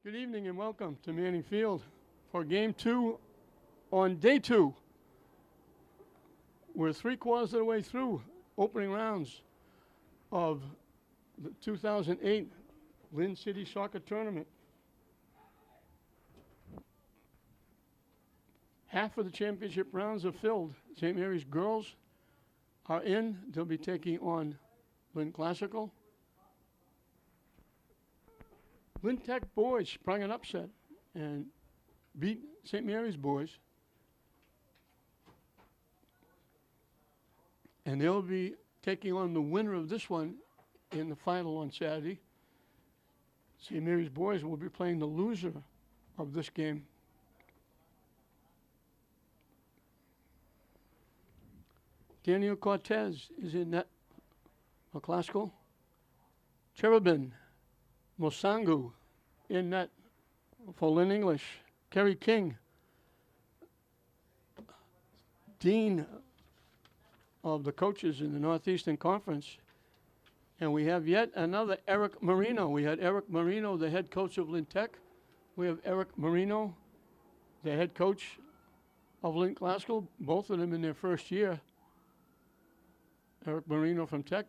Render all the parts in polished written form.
Good evening and welcome to Manning Field for Game 2 on Day 2. We're 3/4 of the way through opening rounds of the 2008 Lynn City Soccer Tournament. Half of the championship rounds are filled. St. Mary's girls are in. They'll be taking on Lynn Classical. Lynn Tech boys sprung an upset and beat St. Mary's boys. And they'll be taking on the winner of this one in the final on Saturday. St. Mary's boys will be playing the loser of this game. Daniel Cortez is in net for Classical. Cherubin Mosangu in net for Lynn English. Kerry King, Dean of the coaches in the Northeastern Conference. And we have yet another Eric Marino. We had Eric Marino, the head coach of Lynn Tech. We have Eric Marino, the head coach of Lynn Classical, both of them in their first year. Eric Marino from Tech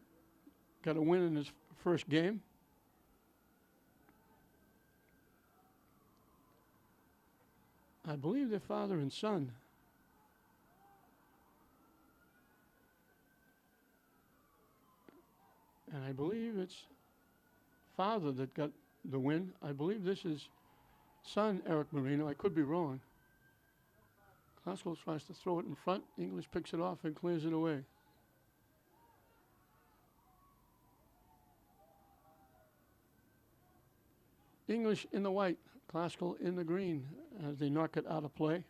got a win in his first game. I believe they're father and son. And I believe it's father that got the win. I believe this is son Eric Marino. I could be wrong. Classical tries to throw it in front. English picks it off and clears it away. English in the white, Classical in the green as they knock it out of play.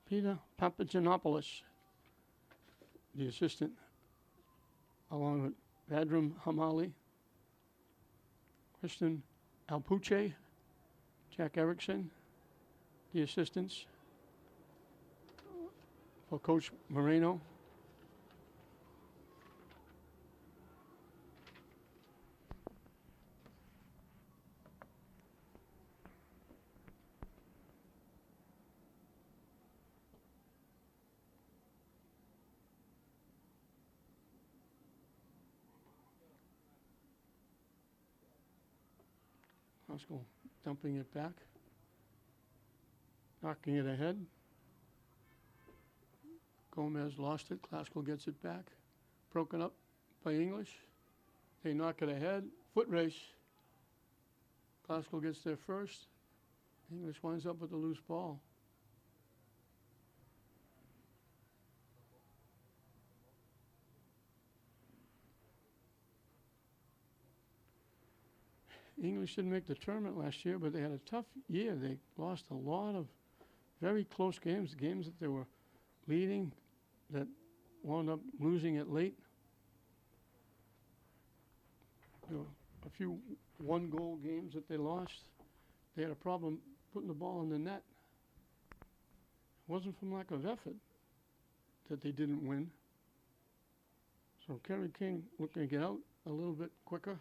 Peter Papagiannopoulos, the assistant, along with Vadram Hamali, Kristen Alpuche, Jack Erickson, the assistants for Coach Moreno. Classical dumping it back, knocking it ahead. Gomez lost it. Classical gets it back. Broken up by English. They knock it ahead. Foot race. Classical gets there first. English winds up with the loose ball. English didn't make the tournament last year, but they had a tough year. They lost a lot of very close games, games that they were leading that wound up losing it late. There were a few one-goal games that they lost. They had a problem putting the ball in the net. It wasn't from lack of effort that they didn't win. So Kerry King looking to get out a little bit quicker.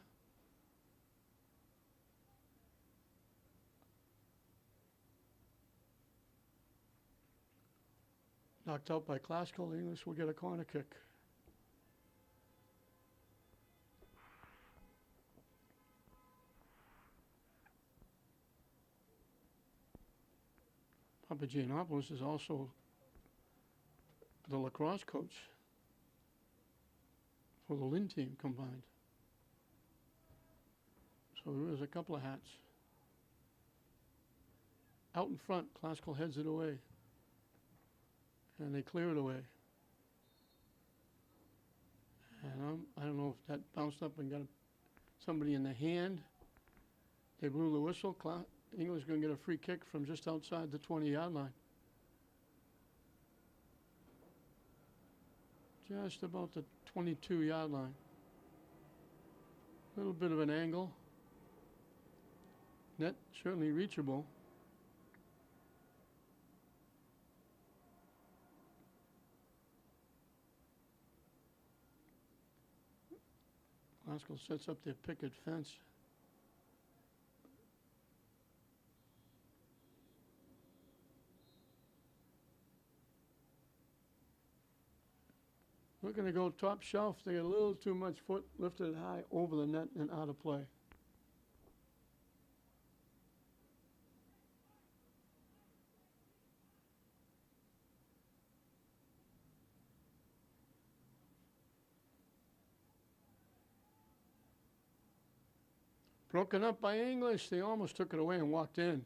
Knocked out by Classical. English will get a corner kick. Papagiannopoulos is also the lacrosse coach for the Lynn team combined. So there is a couple of hats. Out in front, Classical heads it away. And they clear it away. And I don't know if that bounced up and got somebody in the hand. They blew the whistle. English going to get a free kick from just outside the 20-yard line. Just about the 22-yard line. A little bit of an angle. Net certainly reachable. Classical sets up their picket fence. Looking to go top shelf. They got a little too much foot lifted high over the net and out of play. Broken up by English. They almost took it away and walked in.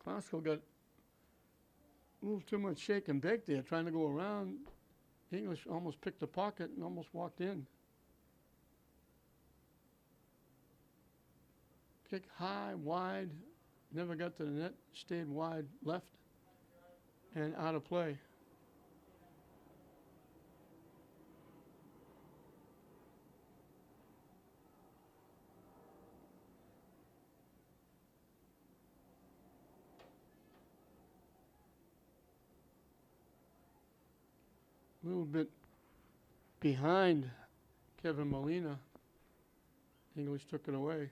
Classical got a little too much shake and bake there, trying to go around. English almost picked the pocket and almost walked in. Kick high, wide, never got to the net, stayed wide left and out of play. A little bit behind Kevin Molina. English took it away.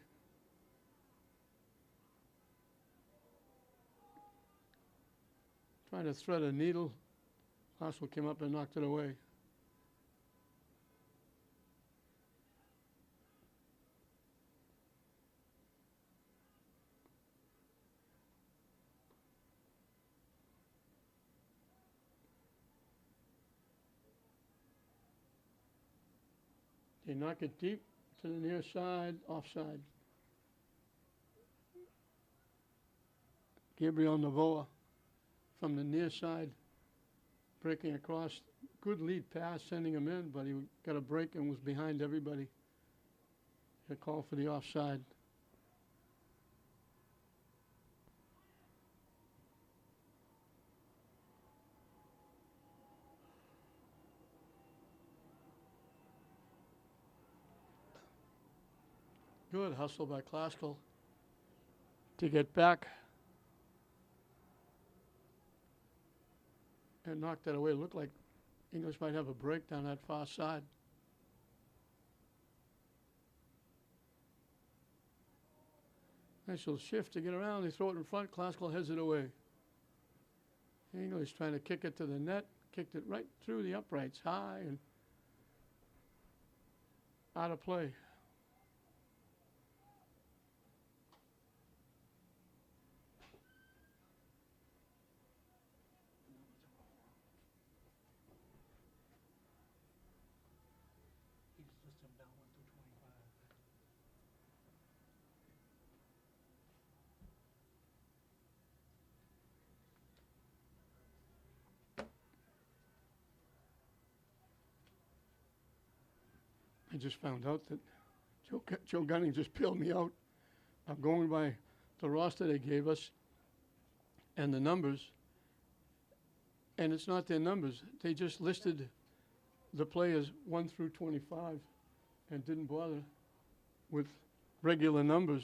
Trying to thread a needle. Classical came up and knocked it away. They knock it deep to the near side, offside. Gabriel Navoa from the near side, breaking across. Good lead pass, sending him in, but he got a break and was behind everybody. A call for the offside. Good hustle by Classical to get back and knock that away. It looked like English might have a break down that far side. Nice little shift to get around. They throw it in front. Classical heads it away. English trying to kick it to the net. Kicked it right through the uprights, high and out of play. I just found out that Joe Gunning just peeled me out. I'm going by the roster they gave us and the numbers, and it's not their numbers. They just listed the players 1 through 25 and didn't bother with regular numbers.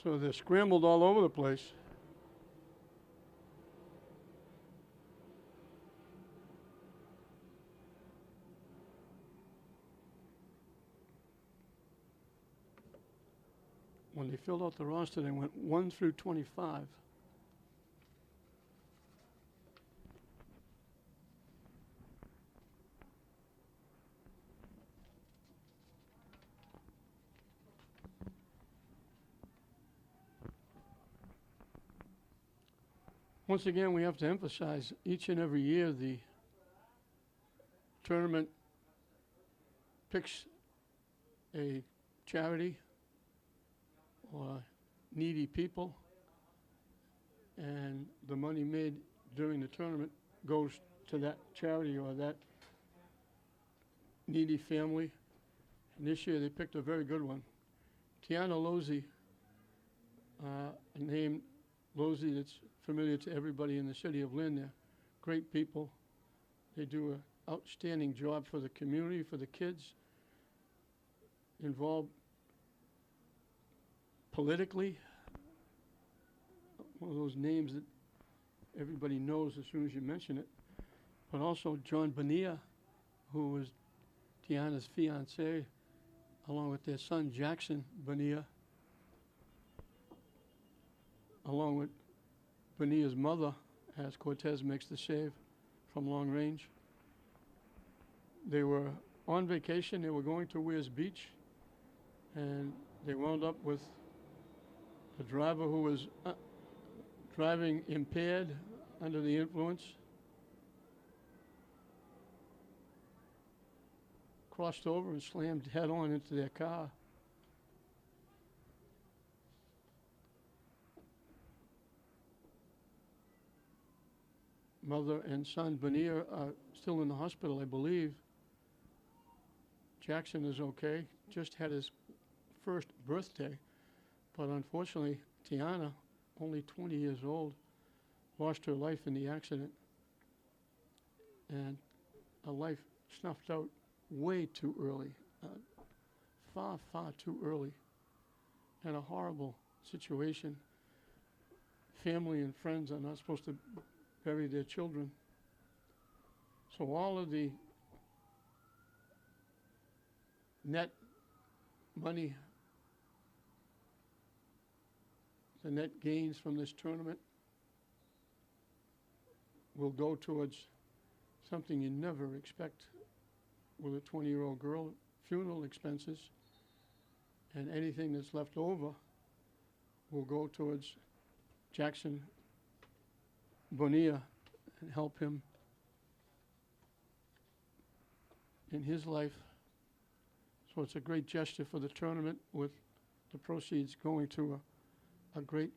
So they're scrambled all over the place. When they filled out the roster, they went 1 through 25. Once again, we have to emphasize each and every year the tournament picks a charity or needy people, and the money made during the tournament goes to that charity or that needy family. And this year they picked a very good one. Tiana Lozzi, a name Lozzi that's familiar to everybody in the city of Lynn. They're great people. They do an outstanding job for the community, for the kids, involved politically. One of those names that everybody knows as soon as you mention it. But also John Bonilla, who was Tiana's fiancé, along with their son Jackson Bonilla, along with Bonilla's mother, as Cortez makes the save from long range. They were on vacation. They were going to Weirs Beach, and they wound up with a driver who was driving impaired under the influence, crossed over and slammed head-on into their car. Mother and son Bonilla are still in the hospital, I believe. Jackson is okay, just had his first birthday, but unfortunately, Tiana, only 20 years old, lost her life in the accident, and a life snuffed out way too early, far, far too early, and a horrible situation. Family and friends are not supposed to bury their children. So all of the net money, the net gains from this tournament will go towards something you never expect with a 20-year-old girl, funeral expenses, and anything that's left over will go towards Jackson Bonilla and help him in his life. So it's a great gesture for the tournament, with the proceeds going to a great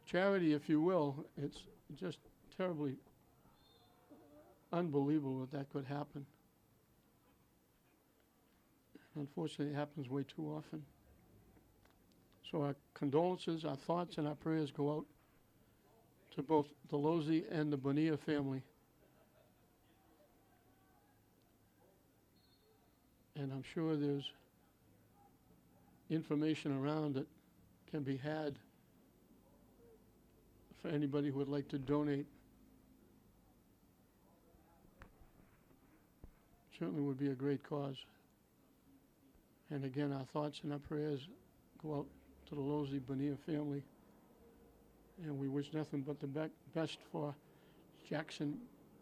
charity, if you will. It's just terribly unbelievable that could happen. Unfortunately, it happens way too often. So our condolences, our thoughts, and our prayers go out to both the Losey and the Bonilla family. And I'm sure there's information around that can be had for anybody who would like to donate. Certainly would be a great cause. And again, our thoughts and our prayers go out to the Losey Bonilla family. And we wish nothing but the best for Jackson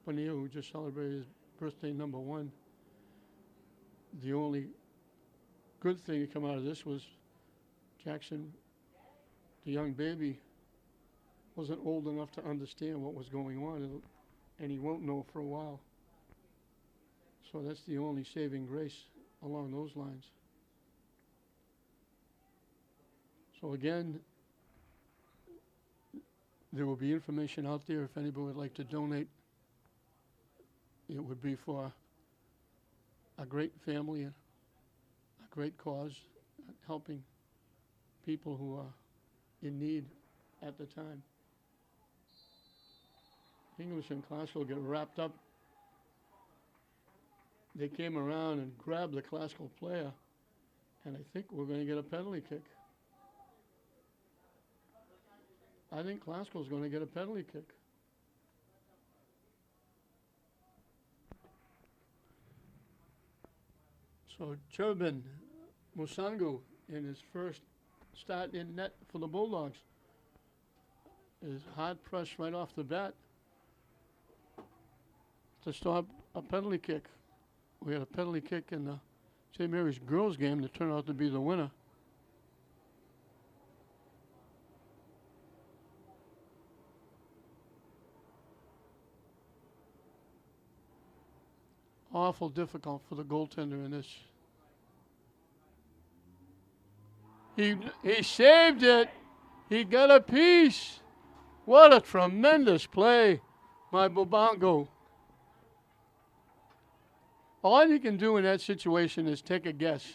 Bonilla, who just celebrated his birthday #1. The only good thing to come out of this was Jackson, the young baby, wasn't old enough to understand what was going on, and he won't know for a while. So that's the only saving grace along those lines. So again, there will be information out there if anybody would like to donate. It would be for a great family, a great cause, helping people who are in need at the time. English and classical get wrapped up. They came around and grabbed the classical player, and I think we're going to get a penalty kick. I think classical's going to get a penalty kick. So Cherubin Musangu, in his first start in net for the Bulldogs, is hard pressed right off the bat to stop a penalty kick. We had a penalty kick in the St. Mary's girls game that turned out to be the winner. Awful difficult for the goaltender in this. He saved it. He got a piece. What a tremendous play by Bobango. All he can do in that situation is take a guess.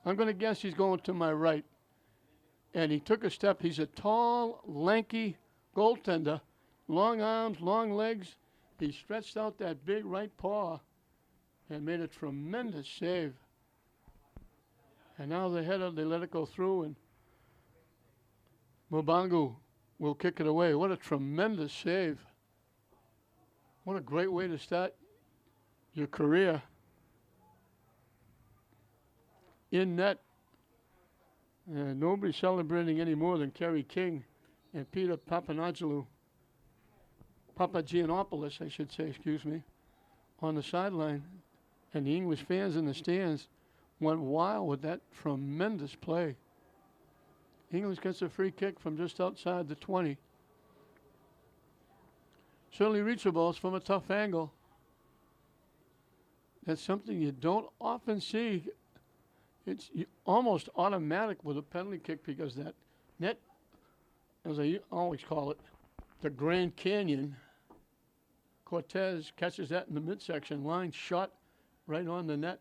I'm going to guess he's going to my right. And he took a step. He's a tall, lanky goaltender, long arms, long legs. He stretched out that big right paw and made a tremendous save. And now they let it go through, and Mobangu will kick it away. What a tremendous save. What a great way to start your career in net. Nobody's celebrating any more than Kerry King and Peter Papagiannopoulos, I should say, excuse me, on the sideline. And the English fans in the stands went wild with that tremendous play. English gets a free kick from just outside the 20. Certainly reachable. It's from a tough angle. That's something you don't often see. It's almost automatic with a penalty kick because that net, as I always call it, the Grand Canyon. Cortez catches that in the midsection line, shot right on the net.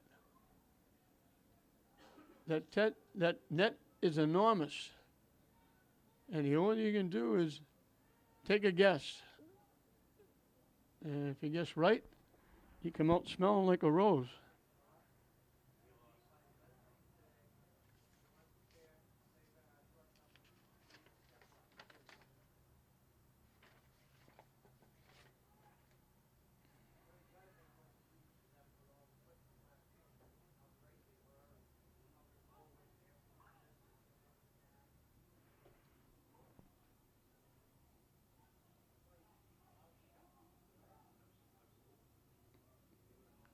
That net is enormous. And the only thing you can do is take a guess. And if you guess right, you come out smelling like a rose.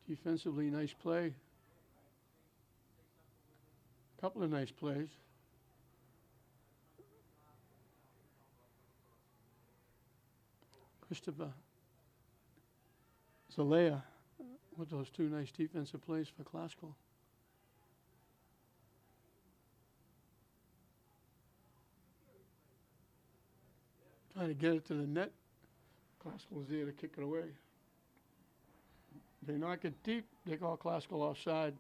Defensively, nice play. Couple of nice plays. Christopher Zalea with those two nice defensive plays for Classical. Trying to get it to the net. Classical was there to kick it away. They knock it deep, they call Classical offside.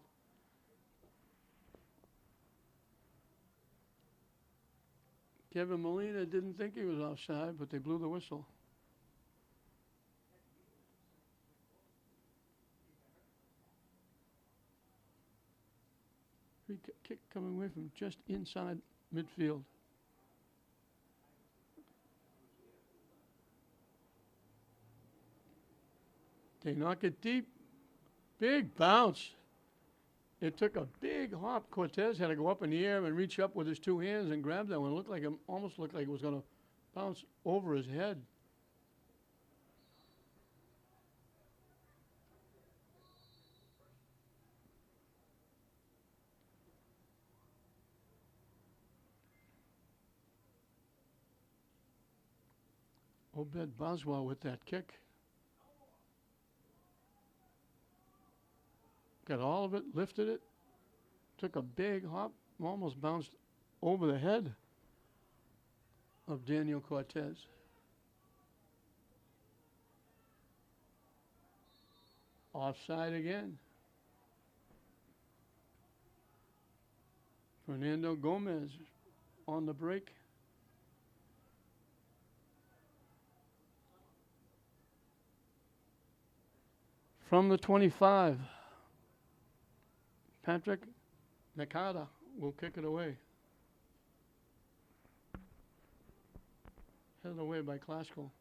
Kevin Molina didn't think he was offside, but they blew the whistle. Free kick coming away from just inside midfield. They knock it deep. Big bounce. It took a big hop. Cortez had to go up in the air and reach up with his two hands and grab that one. It looked like almost looked like it was going to bounce over his head. Obed Boswell with that kick. Got all of it, lifted it, took a big hop, almost bounced over the head of Daniel Cortez. Offside again. Fernando Gomez on the break. From the 25. Patrick Nakata will kick it away. Headed away by Classical.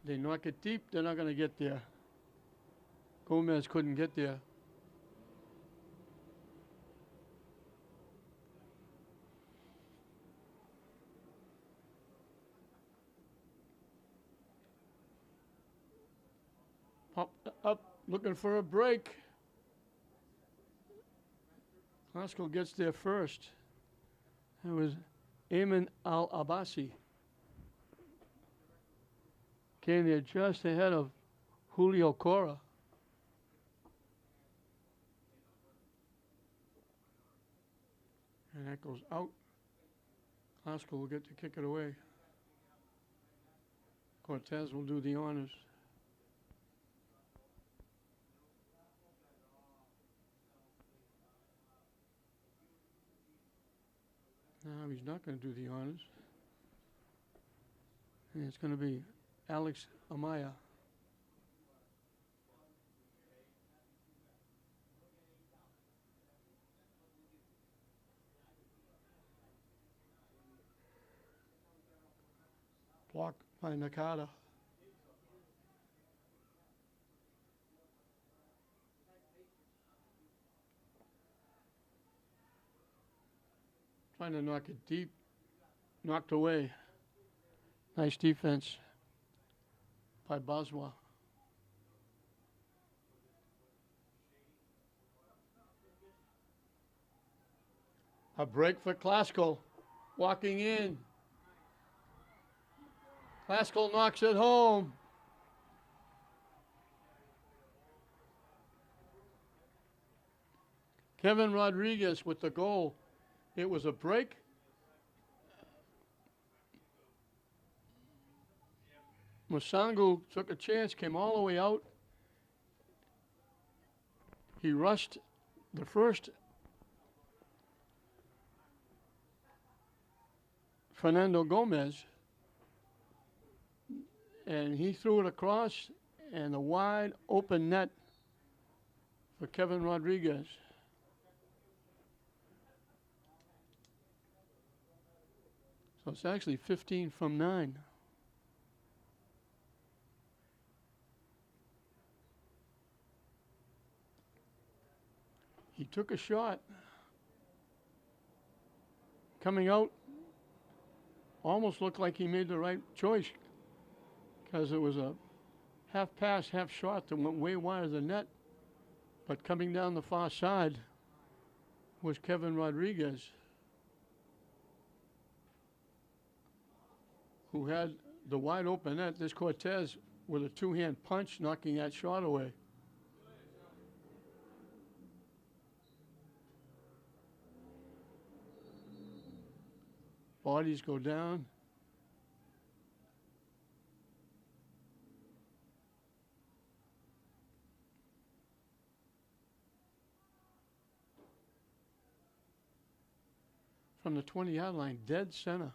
They knock it deep, they're not going to get there. Gomez couldn't get there. Popped up. Looking for a break. Classical gets there first. That was Ayman Al-Abbasi. Came there just ahead of Julio Cora. And that goes out. Classical will get to kick it away. Cortez will do the honors. No, he's not going to do the honors. And it's going to be Alex Amaya. Blocked by Nakata. Trying to knock it deep. Knocked away. Nice defense by Boswell. A break for Klasko. Walking in. Klasko knocks it home. Kevin Rodriguez with the goal. It was a break. Musangu took a chance, came all the way out. He rushed the first. Fernando Gomez. And he threw it across, and a wide open net for Kevin Rodriguez. So it's actually 15 from 9. He took a shot. Coming out, almost looked like he made the right choice because it was a half pass, half shot that went way wide of the net. But coming down the far side was Kevin Rodriguez, who had the wide open net. This Cortez with a two-hand punch knocking that shot away. Bodies go down. From the 20-yard line, dead center.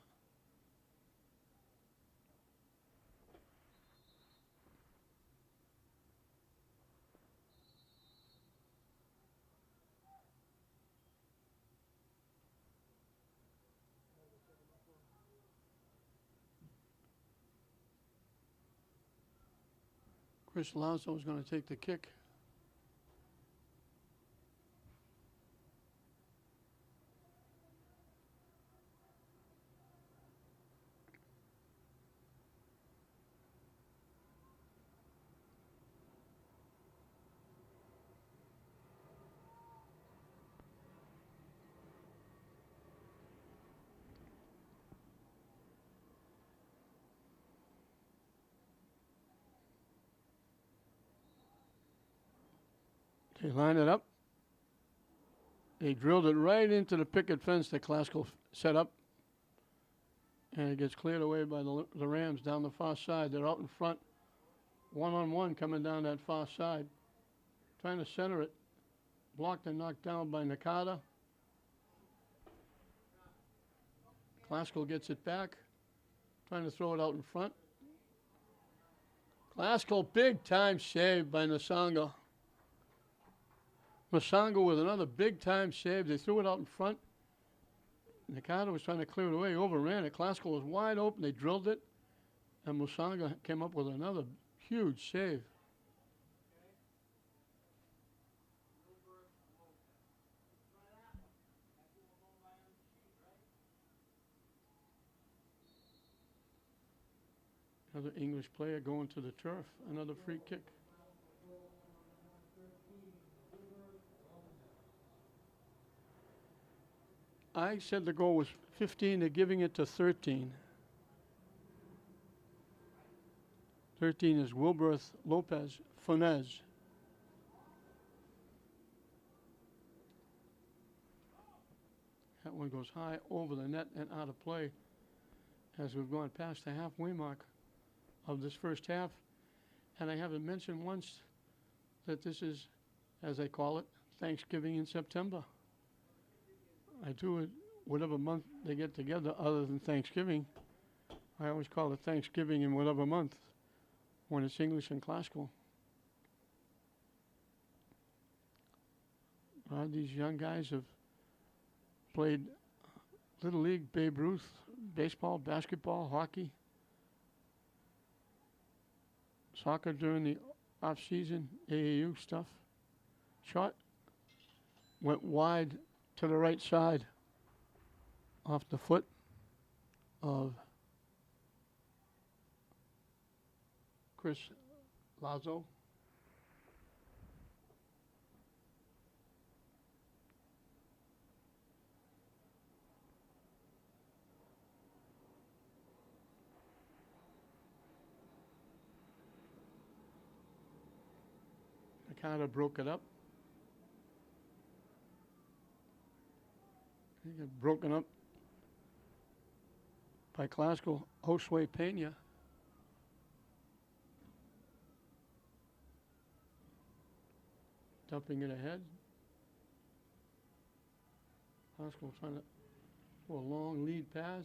Chris Lazo is going to take the kick. They line it up. They drilled it right into the picket fence that Klasko set up. And it gets cleared away by the Rams down the far side. They're out in front, one-on-one coming down that far side. Trying to center it. Blocked and knocked down by Nakata. Klasko gets it back. Trying to throw it out in front. Klasko, big time save by Nasanga. Musangu with another big-time save. They threw it out in front. Nakata was trying to clear it away, overran it. Klasko was wide open. They drilled it. And Musangu came up with another huge save. Another English player going to the turf. Another free kick. I said the goal was 15. They're giving it to 13. 13 is Wilberth Lopez Fonez. That one goes high over the net and out of play as we've gone past the halfway mark of this first half. And I haven't mentioned once that this is, as I call it, Thanksgiving in September. I do it whatever month they get together other than Thanksgiving. I always call it Thanksgiving in whatever month when it's English and classical. These young guys have played Little League, Babe Ruth, baseball, basketball, hockey. Soccer during the off-season, AAU stuff. Shot went wide to the right side off the foot of Chris Lazo. I kind of broke it up. He got broken up by classical Josue Pena. Dumping it ahead. Classical trying to go a long lead pass.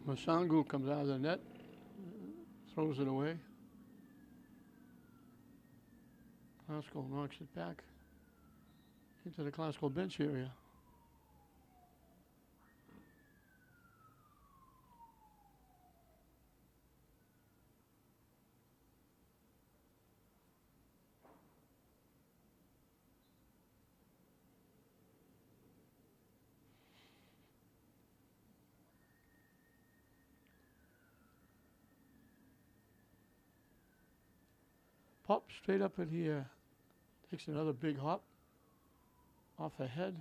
Masangu comes out of the net, throws it away. Classical knocks it back into the classical bench area. Pop straight up in here. Takes another big hop off ahead.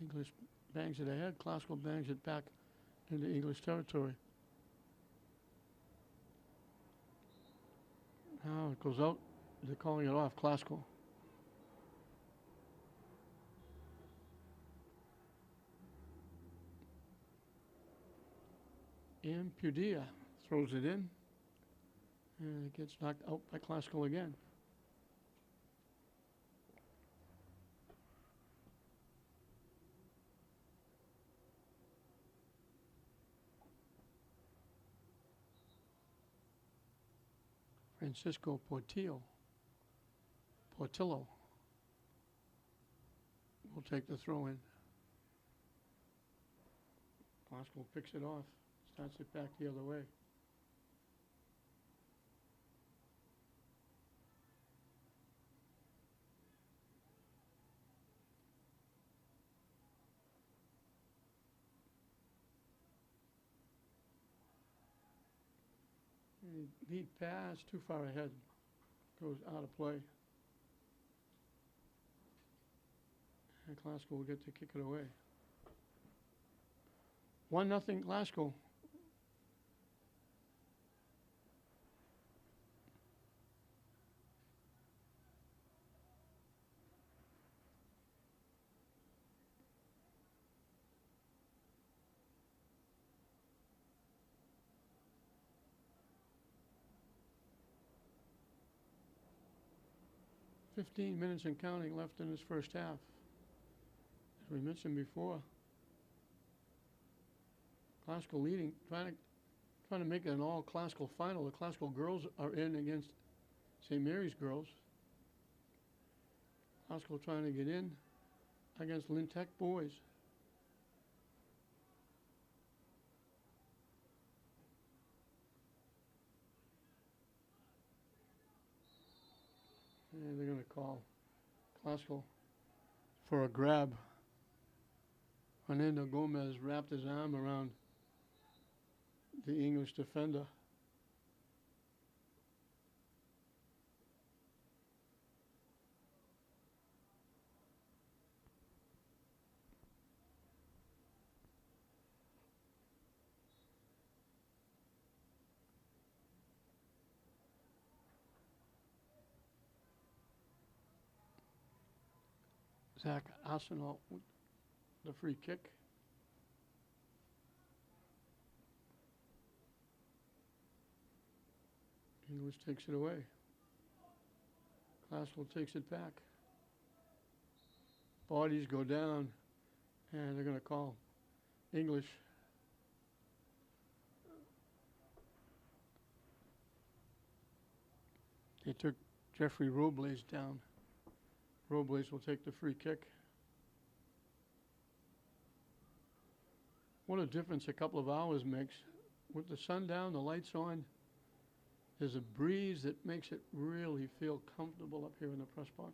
English bangs it ahead. Classical bangs it back into English territory. Now it goes out. They're calling it off. Classical. Ampudia throws it in. And it gets knocked out by classical again. Francisco Portillo will take the throw in. Classical picks it off, starts it back the other way. Lead pass too far ahead, goes out of play. And Glasgow will get to kick it away. 1-0 Glasgow. "15 minutes and counting left in this first half. As we mentioned before, Classical leading, trying to make it an all-Classical final. The Classical girls are in against St. Mary's girls. Classical trying to get in against Lynn Tech boys. And they're going to call Classical for a grab. Fernando Gomez wrapped his arm around the English defender. Zach Arsenal with the free kick. English takes it away. Classical takes it back. Bodies go down, and they're going to call English. They took Jeffrey Robles down. Robles will take the free kick. What a difference a couple of hours makes. With the sun down, the lights on, There's a breeze that makes it really feel comfortable up here in the press box.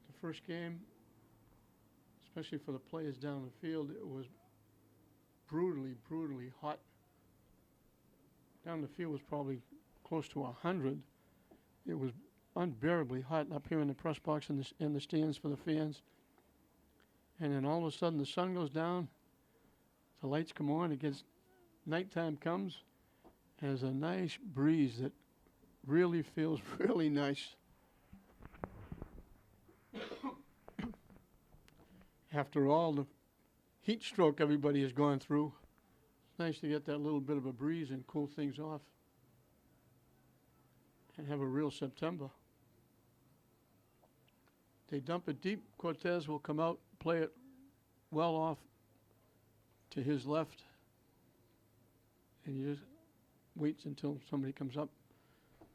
The first game, especially for the players down the field, it was brutally, brutally hot. Down the field was probably close to 100. It was unbearably hot up here in the press box and in the stands for the fans. And then all of a sudden the sun goes down, the lights come on, it gets, nighttime comes, and there's a nice breeze that really feels really nice. After all the heat stroke everybody has gone through, it's nice to get that little bit of a breeze and cool things off and have a real September. They dump it deep. Cortez will come out, play it well off to his left, and he just waits until somebody comes up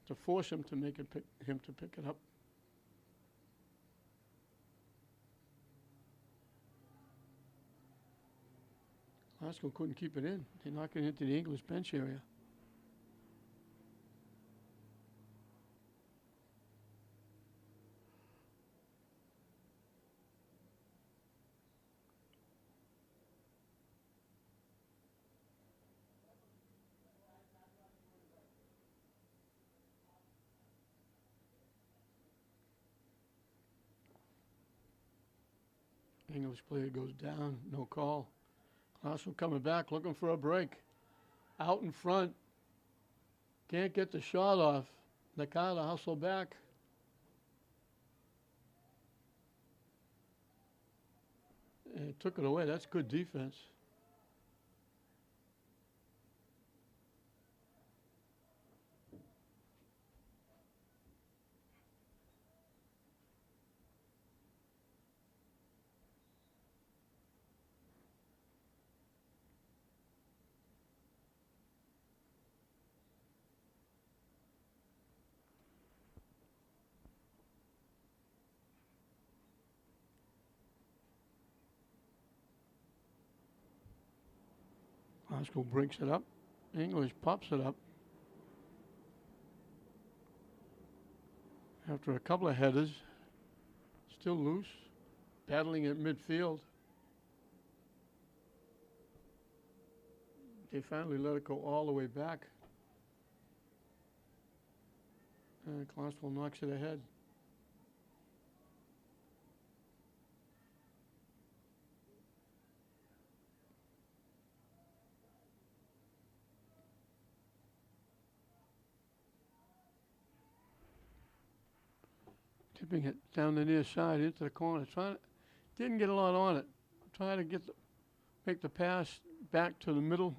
to force him to make it him to pick it up. Glasgow couldn't keep it in. They knocked it into the English bench area. English player goes down, no call. Glasgow coming back, looking for a break. Out in front. Can't get the shot off. Nakata hustle back. And took it away. That's good defense. Glasgow breaks it up. English pops it up. After a couple of headers, still loose, battling at midfield. They finally let it go all the way back. And Glasgow knocks it ahead. Tipping it down the near side into the corner. Didn't get a lot on it. Trying to make the pass back to the middle,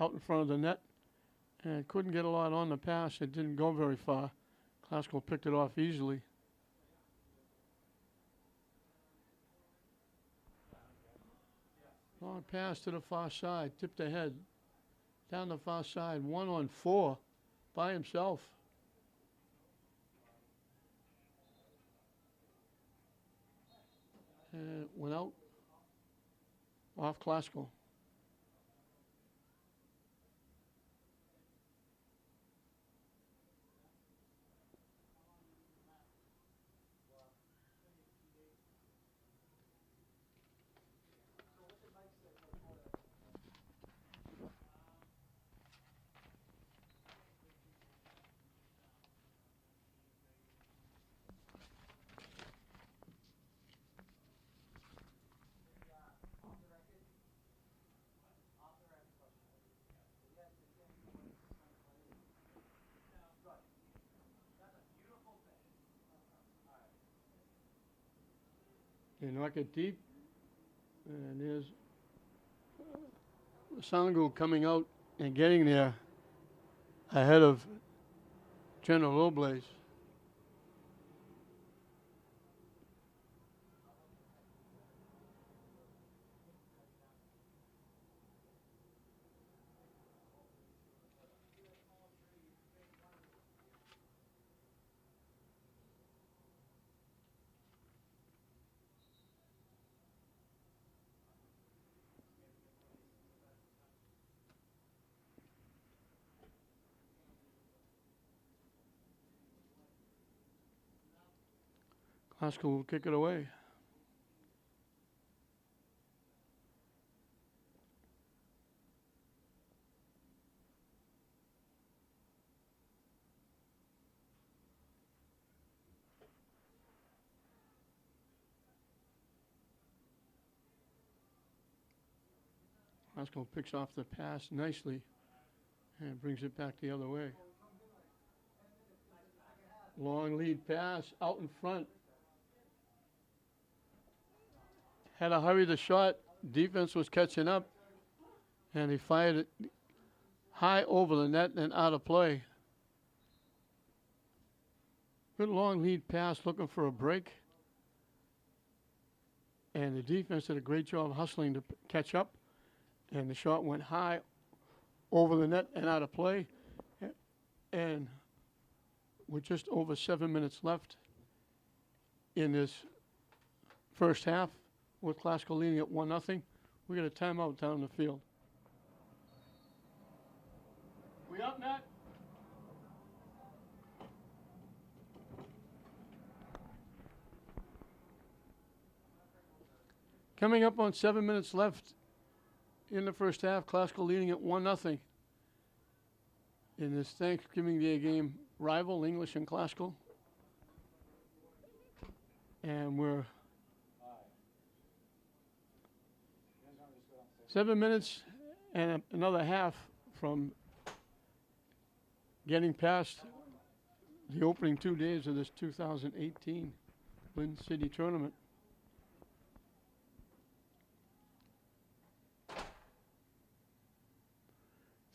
out in front of the net, and couldn't get a lot on the pass. It didn't go very far. Glasgow picked it off easily. Long pass to the far side, tipped ahead. Down the far side, 1-on-4 by himself. And went out off Glasgow. They knock it deep, and there's Sangu coming out and getting there ahead of General Oblaze. Classical will kick it away. Classical picks off the pass nicely and brings it back the other way. Long lead pass out in front. Had to hurry the shot. Defense was catching up, and he fired it high over the net and out of play. Good long lead pass looking for a break. And the defense did a great job hustling to catch up. And the shot went high over the net and out of play. And with just over 7 minutes left in this first half, with Classical leading at 1-0, we got a timeout down the field. We up, Matt? Coming up on 7 minutes left in the first half, Classical leading at 1-0 in this Thanksgiving Day game. Rival, English and Classical. And we're 7 minutes and another half from getting past the opening 2 days of this 2018 Lynn City tournament.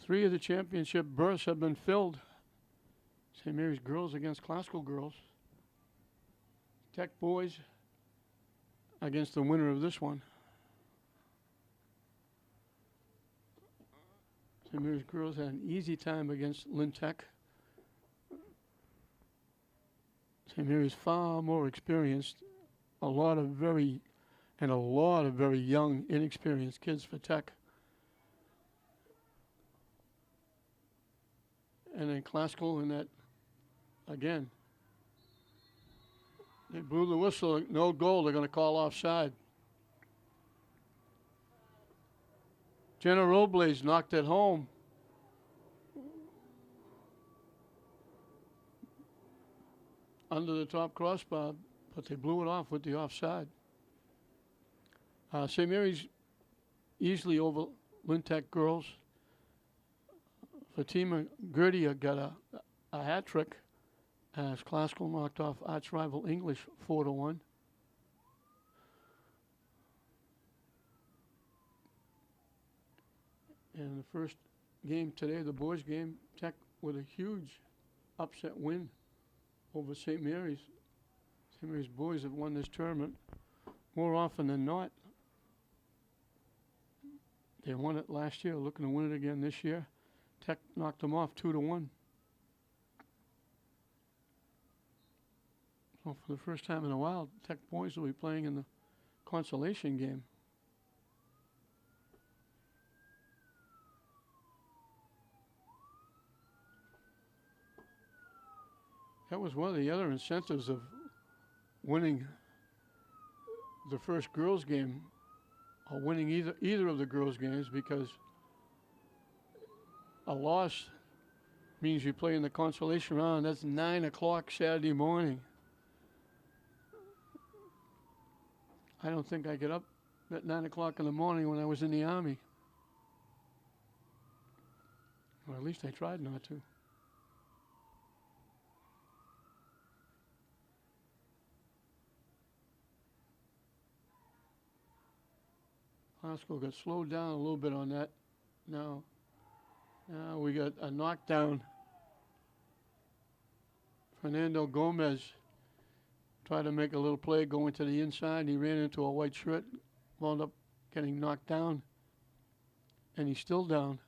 Three of the championship berths have been filled. St. Mary's girls against Classical girls. Tech boys against the winner of this one. St. Mary's girls had an easy time against Lynn Tech. St. Mary's far more experienced. A lot of very young, inexperienced kids for Tech. And then Classical in that, again, they blew the whistle, no goal, they're going to call offside. Jenna Robles knocked it home. Under the top crossbar, but they blew it off with the offside. St. Mary's easily over Lynn Tech girls. Fatima Gerdia got a hat trick as Classical knocked off arch rival English 4-1. And the first game today, the boys' game, Tech with a huge upset win over St. Mary's. St. Mary's boys have won this tournament more often than not. They won it last year, looking to win it again this year. Tech knocked them off 2-1. So for the first time in a while, Tech boys will be playing in the consolation game. That was one of the other incentives of winning the first girls' game, or winning either of the girls' games, because a loss means you play in the consolation round. That's 9 o'clock Saturday morning. I don't think I get up at 9 o'clock in the morning when I was in the Army. Or at least I tried not to. Classical got slowed down a little bit on that. Now we got a knockdown. Fernando Gomez tried to make a little play going to the inside. He ran into a white shirt, wound up getting knocked down, and he's still down.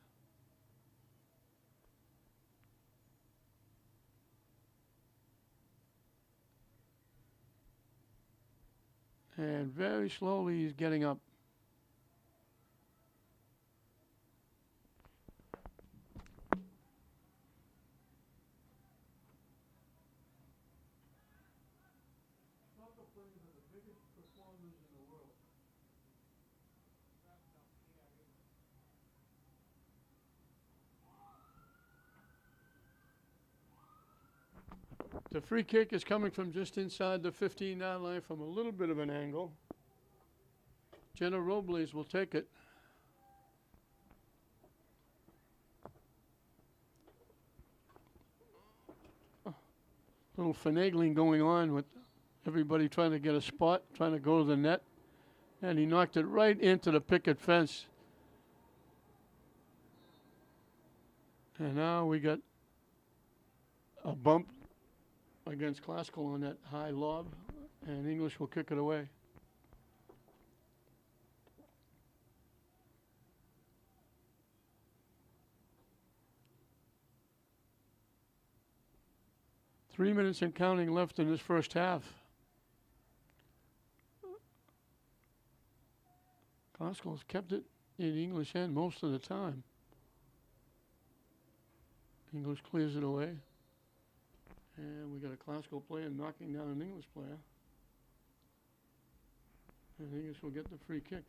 And very slowly he's getting up. playing for the biggest performers in the world. The free kick is coming from just inside the 15-yard line from a little bit of an angle. Jenna Robles will take it. Little finagling going on with everybody trying to get a spot, trying to go to the net. And he knocked it right into the picket fence. And now we got a bump against Classical on that high lob. And English will kick it away. Three minutes and counting left in this first half. Classical's kept it in English end most of the time. English clears it away. And we got a Classical player knocking down an English player. And English will get the free kick.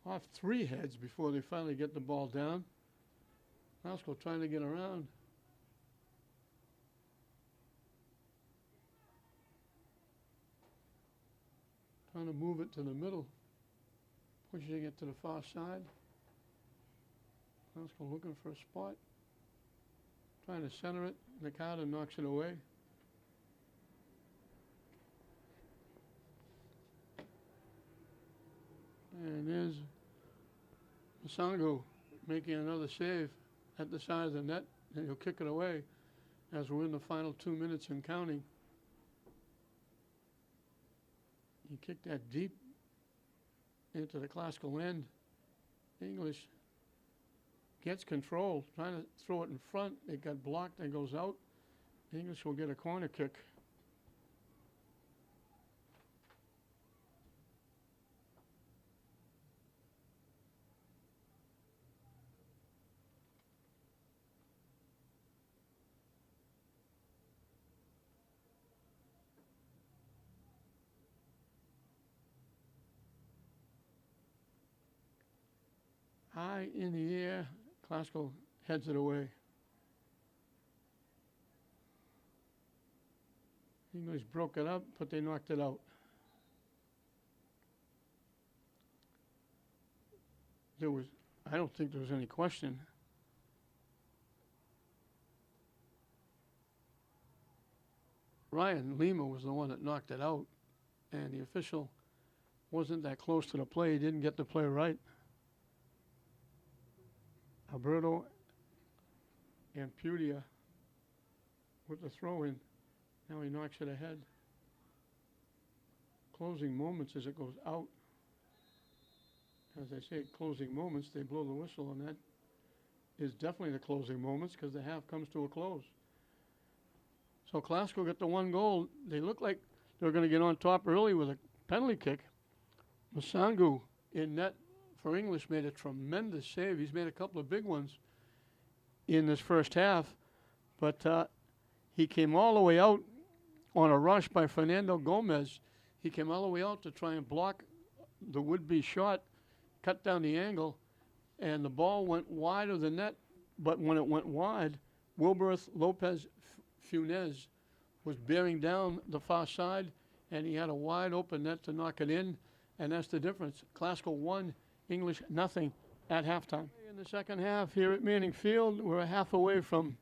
Off three heads before they finally get the ball down. Classical trying to get around. Trying to move it to the middle. Pushing it to the far side. Classical looking for a spot. Trying to center it. Nakata knocks it away. And there's Masango making another save at the side of the net, and he'll kick it away as we're in the final 2 minutes and counting. He kicked that deep into the Classical end. English gets control, trying to throw it in front. It got blocked and goes out. English will get a corner kick. High in the air, Classical heads it away. English broke it up, but they knocked it out. I don't think there was any question. Ryan Lima was the one that knocked it out, and the official wasn't that close to the play. He didn't get the play right. Alberto Ampudia with the throw in. Now he knocks it ahead. Closing moments as it goes out. As I say, closing moments, they blow the whistle, and that is definitely the closing moments because the half comes to a close. So Classical got the one goal. They look like they're going to get on top early with a penalty kick. Masangu in net for English made a tremendous save. He's made a couple of big ones in this first half, but he came all the way out on a rush by Fernando Gomez. He came all the way out to try and block the would-be shot, cut down the angle, and the ball went wide of the net. But when it went wide, Wilberth Lopez Funes was bearing down the far side, and he had a wide open net to knock it in, and that's the difference. Classical 1, English nothing at halftime. In the second half here at Manning Field, we're half away from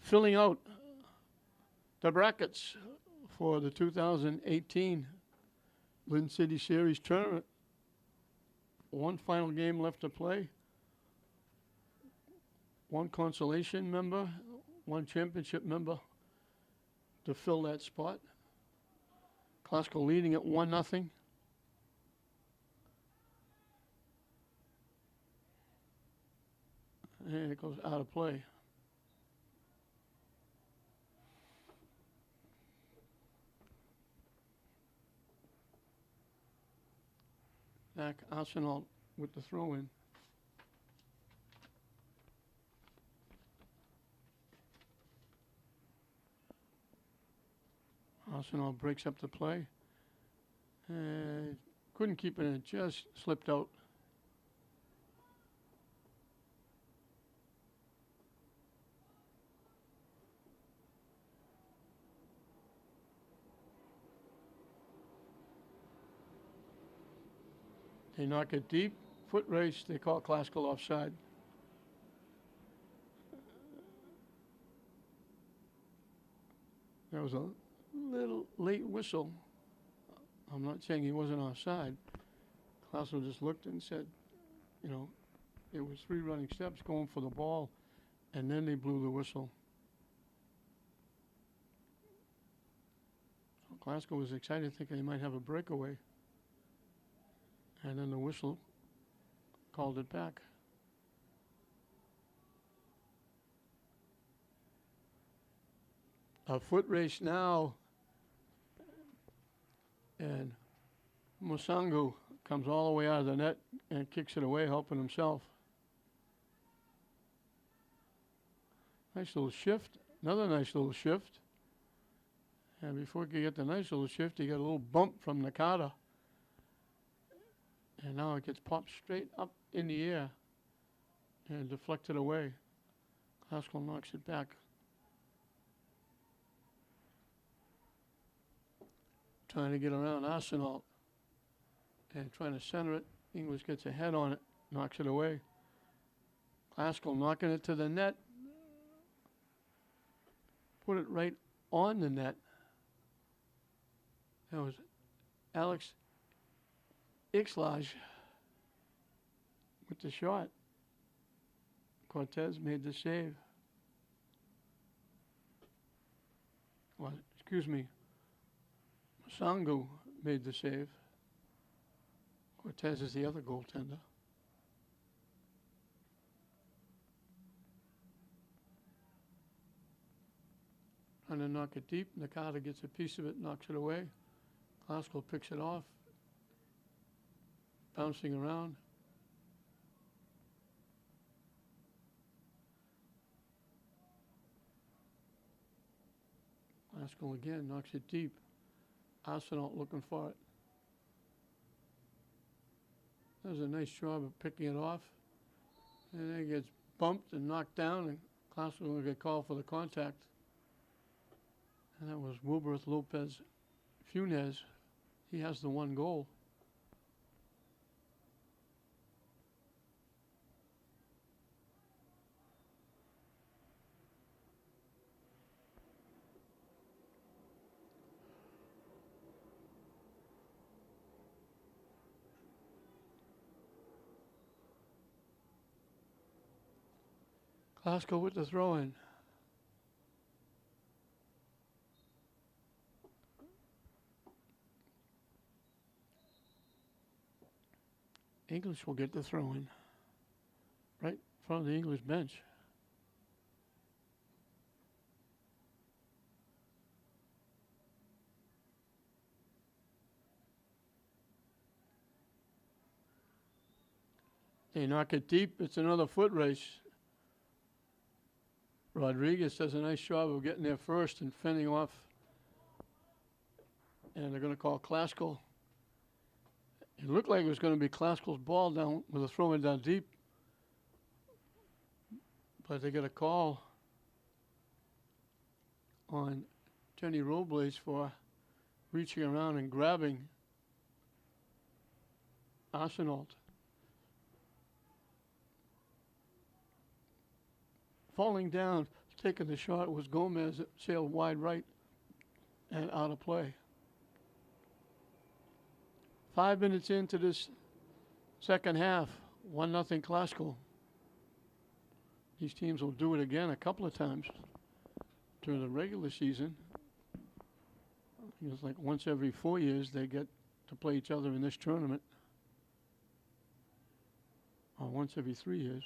filling out the brackets for the 2018 Lynn City Series tournament. One final game left to play. One consolation member, one championship member to fill that spot. Classical leading at 1-0. And it goes out of play. back. Arsenal with the throw-in. Arsenal breaks up the play. Couldn't keep it in. It just slipped out. They knock it deep. Foot race. They call classical offside. There was a little late whistle. I'm not saying he wasn't offside. Classical just looked and said, you know, it was 3 running steps going for the ball, and then they blew the whistle. So Glasgow was excited, thinking they might have a breakaway. And then the whistle called it back. A foot race now, and Musangu comes all the way out of the net and kicks it away, helping himself. Nice little shift, another nice little shift. And before he could get the nice little shift, he got a little bump from Nakata. And now it gets popped straight up in the air and deflected away. Haskell knocks it back. Trying to get around Arsenal and trying to center it. English gets a head on it, knocks it away. Haskell knocking it to the net. Put it right on the net. That was Alex LEHS with the shot. Cortez made the save. Well, excuse me. Musangu made the save. Cortez is the other goaltender. Trying to knock it deep. Nakata gets a piece of it, knocks it away. Glasgow picks it off. Bouncing around. Glasgow again knocks it deep. Arsenal looking for it. Does a nice job of picking it off. And then it gets bumped and knocked down, and Glasgow will get called for the contact. And that was Wilberth Lopez Funes. He has the 1 goal. Glasgow with the throw-in. English will get the throw-in. Right in front of the English bench. They knock it deep. It's another foot race. Rodriguez does a nice job of getting there first and fending off. And they're going to call Classical. It looked like it was going to be Classical's ball down with a throw-in down deep. But they got a call on Jenny Robles for reaching around and grabbing Arsenault. Falling down, taking the shot was Gomez. It sailed wide right and out of play. 5 minutes into this second half, 1-0 Classical. These teams will do it again a couple of times during the regular season. It's like once every 4 years they get to play each other in this tournament. Or once every 3 years.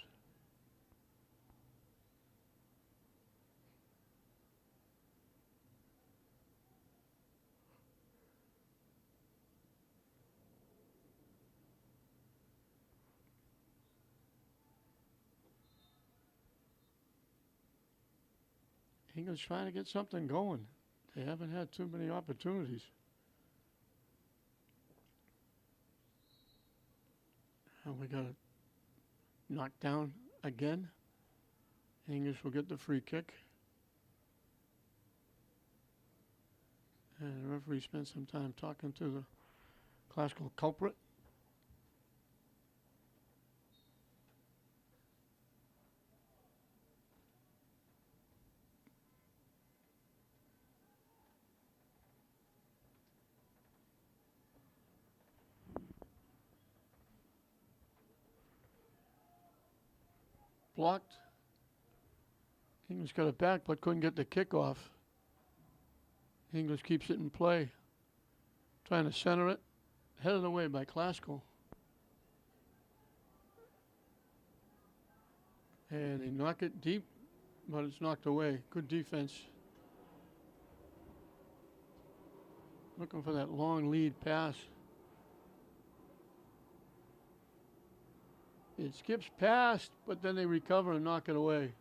England's trying to get something going. They haven't had too many opportunities. And we got it knocked down again. English will get the free kick. And the referee spent some time talking to the classical culprit. Blocked. English got it back, but couldn't get the kick off. English keeps it in play. Trying to center it. Headed away by Classical. And they knock it deep, but it's knocked away. Good defense. Looking for that long lead pass. It skips past, but then they recover and knock it away.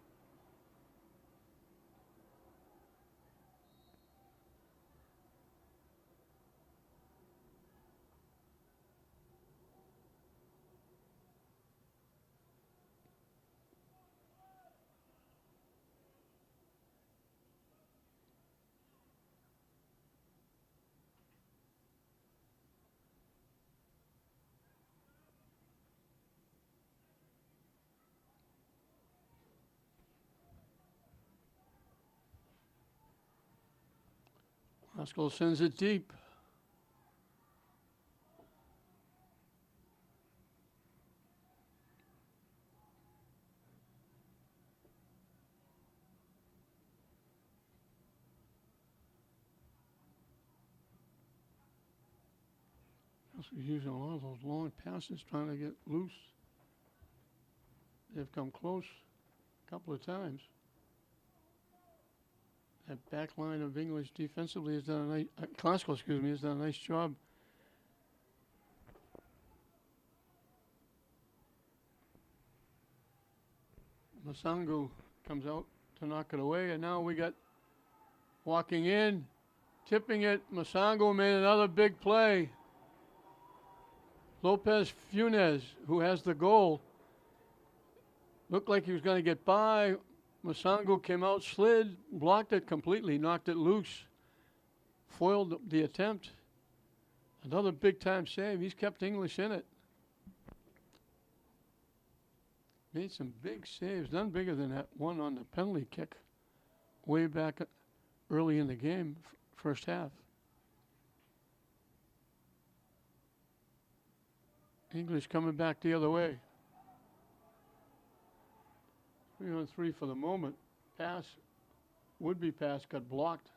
Haskell sends it deep. Haskell's using a lot of those long passes, trying to get loose. They've come close a couple of times. That back line of English defensively has done a nice, Classical, excuse me, has done a nice job. Masangu comes out to knock it away, and now we got walking in, tipping it. Masangu made another big play. Lopez Funes, who has the goal, looked like he was going to get by. Masangu came out, slid, blocked it completely, knocked it loose, foiled the attempt. Another big-time save. He's kept English in it. Made some big saves, none bigger than that one on the penalty kick way back early in the game, first half. English coming back the other way. 3-on-3 for the moment. Pass, would-be pass, got blocked.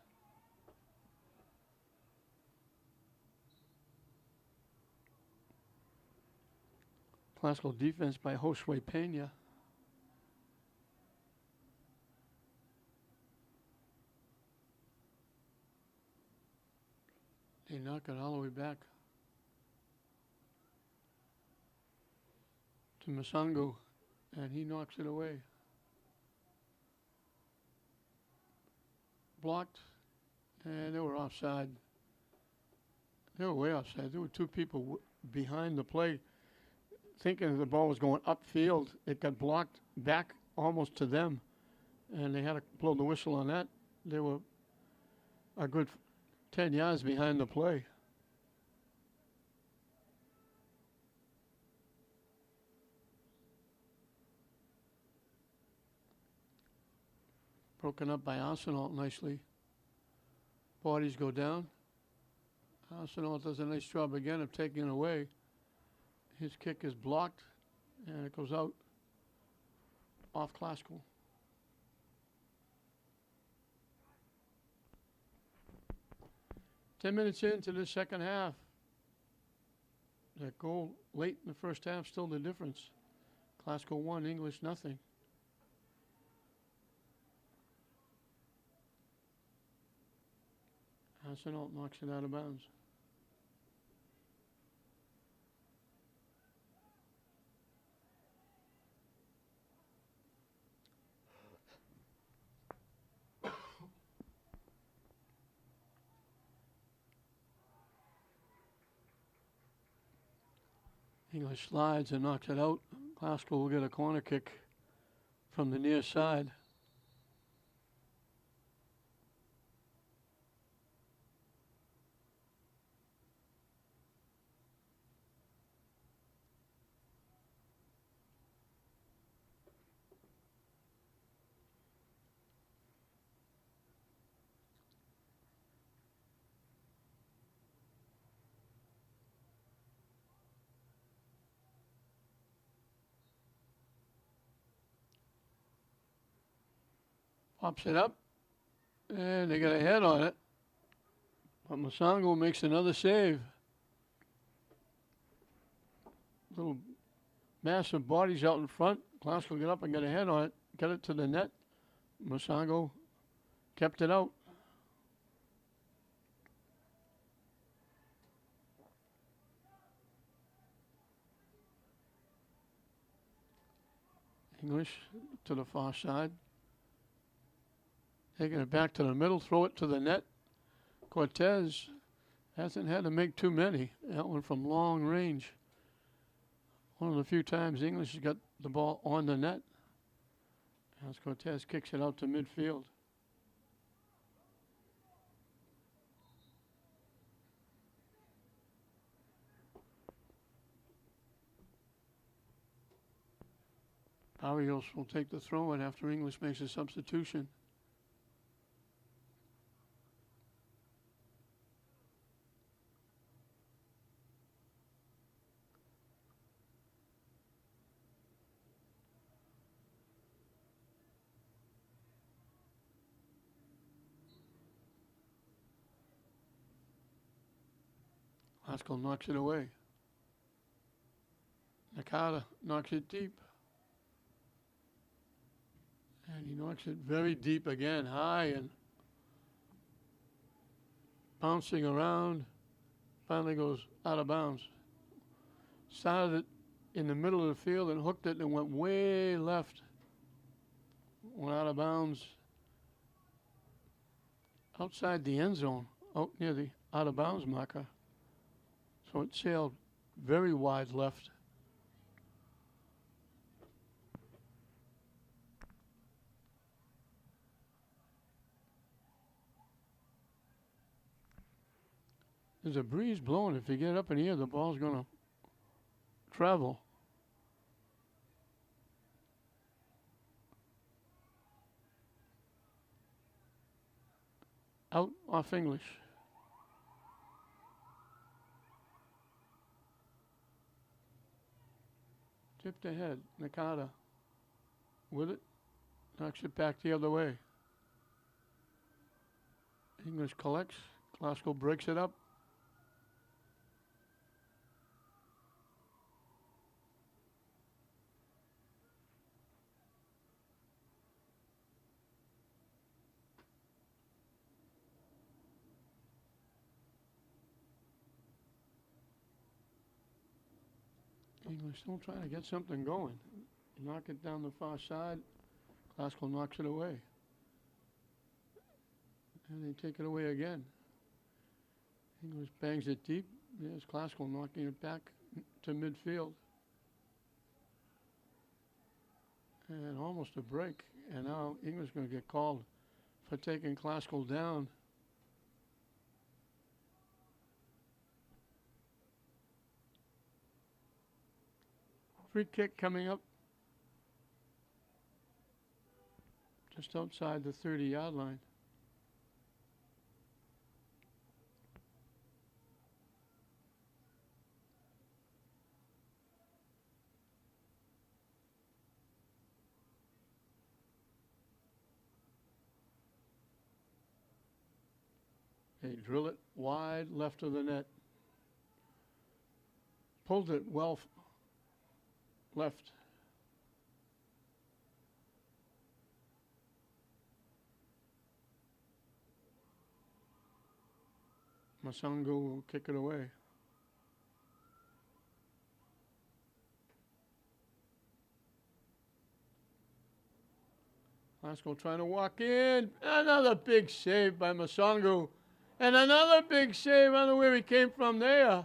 Classical defense by Josue Pena. They knock it all the way back to Masangu, and he knocks it away. Blocked, and they were offside. They were way offside. There were two people behind the play thinking the ball was going upfield. It got blocked back almost to them, and they had to blow the whistle on that. They were a good 10 yards behind the play. Broken up by Arsenal nicely. Bodies go down. Arsenal does a nice job again of taking it away. His kick is blocked, and it goes out off Classical. Ten minutes into the second half. That goal late in the first half, still the difference. Classical 1, English nothing. Arsenal knocks it out of bounds. English slides and knocks it out. Glasgow will get a corner kick from the near side. Pops it up, and they got a head on it. But Masongo makes another save. Little massive bodies out in front. Glasgow got up and got a head on it. Got it to the net. Masongo kept it out. English to the far side. Taking it back to the middle, throw it to the net. Cortez hasn't had to make too many. That one from long range. One of the few times English has got the ball on the net. As Cortez kicks it out to midfield. Barrios will take the throw in after English makes a substitution. Glasgow knocks it away. Nakata knocks it deep. And he knocks it very deep again, high and bouncing around. Finally goes out of bounds. Started it in the middle of the field and hooked it and went way left. Went out of bounds outside the end zone, out near the out of bounds marker. So it sailed very wide left. There's a breeze blowing. If you get up in here, the ball's going to travel. Out off English. Tipped ahead. Nakata with it. Knocks it back the other way. English collects. Glasgow breaks it up. English still trying to get something going. Knock it down the far side. Glasgow knocks it away. And they take it away again. English bangs it deep. There's Glasgow knocking it back to midfield. And almost a break. And now English going to get called for taking Glasgow down. Free kick coming up just outside the 30-yard line. They drill it wide left of the net. Pulled it well left. Masongo will kick it away. Glasgow trying to walk in. Another big save by Masongo. And another big save. I don't know where he came from there.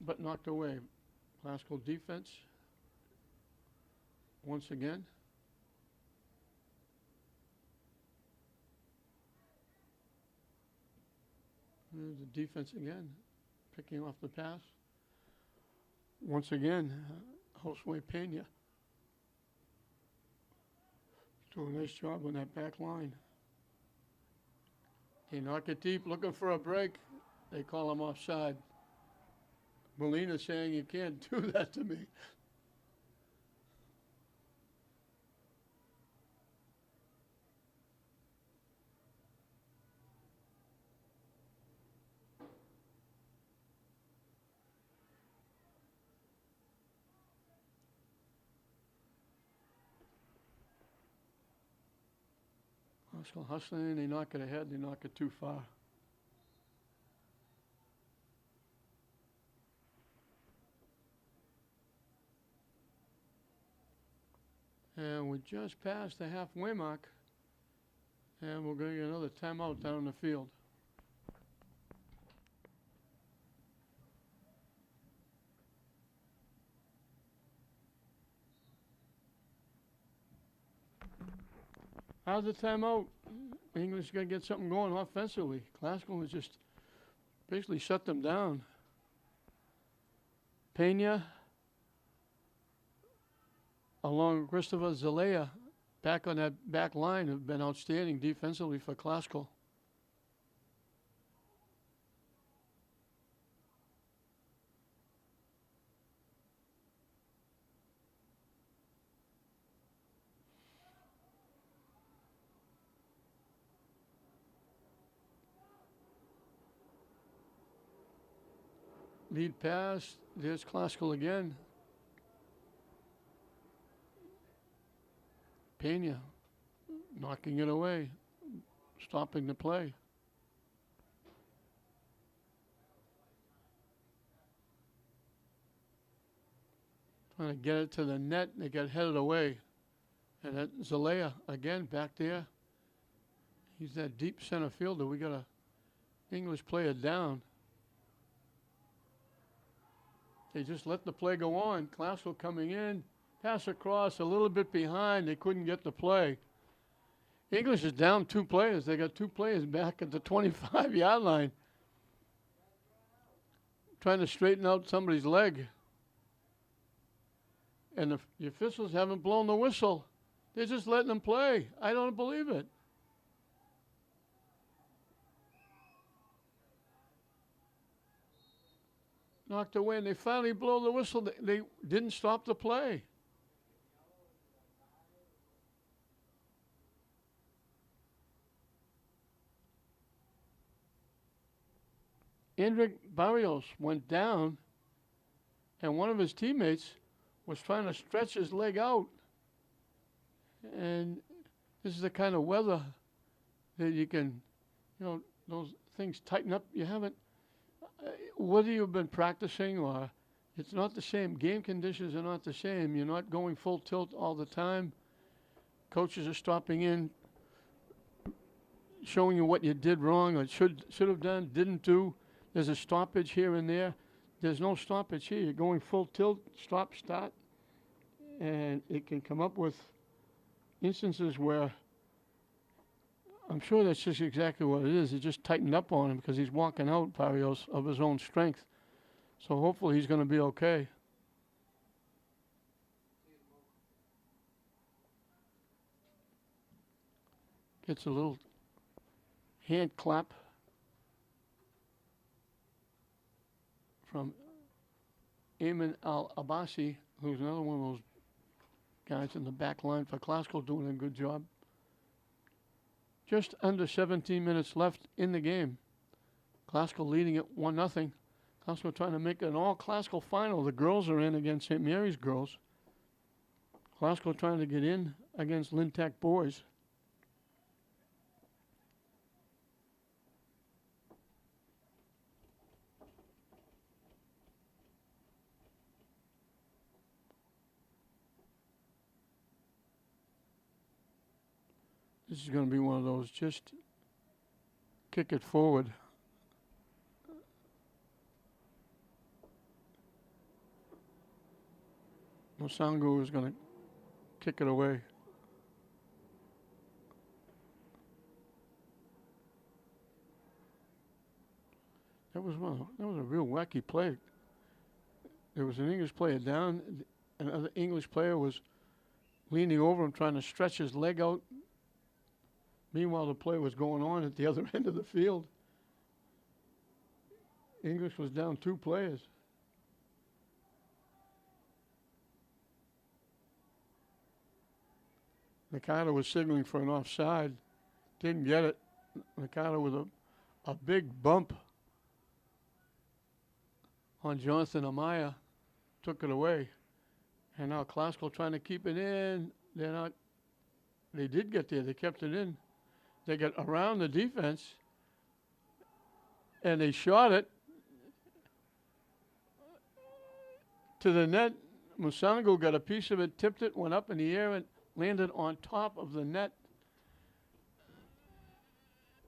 but knocked away. Classical defense once again. There's the defense again, picking off the pass. Once again, Josue Pena doing a nice job on that back line. They knock it deep, looking for a break. They call him offside. Molina saying, you can't do that to me. So hustling, they knock it ahead, they knock it too far. And we just passed the halfway mark, and we're going to get another timeout down the field. How's the timeout? English got to get something going offensively. Classical has just basically shut them down. Pena, along with Christopher Zelaya, back on that back line, have been outstanding defensively for Classical. Lead pass, there's Classical again. Pena knocking it away, stopping the play. Trying to get it to the net, they get headed away. And that Zelaya, again, back there. He's that deep center fielder. We got a English player down. They just let the play go on. Classical coming in, pass across, a little bit behind. They couldn't get the play. English is down 2 players. They got 2 players back at the 25-yard line, trying to straighten out somebody's leg. And the officials haven't blown the whistle. They're just letting them play. I don't believe it. Knocked away, and they finally blow the whistle. They didn't stop the play. Indric Barrios went down, and one of his teammates was trying to stretch his leg out. And this is the kind of weather that you can, those things tighten up. You haven't, whether you've been practicing or it's not the same. Game conditions are not the same. You're not going full tilt all the time. Coaches are stopping in, showing you what you did wrong or should have done, didn't do. There's a stoppage here and there. There's no stoppage here. You're going full tilt, stop, start. And it can come up with instances where I'm sure that's just exactly what it is. It just tightened up on him because he's walking out, Barrios, of his own strength. So hopefully he's going to be okay. Gets a little hand clap from Ayman Al-Abbasi, who's another one of those guys in the back line for Classical doing a good job. Just under 17 minutes left in the game. Classical leading it 1-0. Classical trying to make an all-Classical final. The girls are in against St. Mary's girls. Classical trying to get in against Lynn Tech boys. This is going to be one of those, just kick it forward. Mosango is going to kick it away. That was a real wacky play. There was an English player down. Another English player was leaning over him, trying to stretch his leg out. Meanwhile, the play was going on at the other end of the field. English was down 2 players. Nakata was signaling for an offside. Didn't get it. Nakata with a big bump on Jonathan Amaya took it away. And now Classical trying to keep it in. They did get there. They kept it in. They got around the defense and they shot it to the net. Musango got a piece of it, tipped it, went up in the air and landed on top of the net.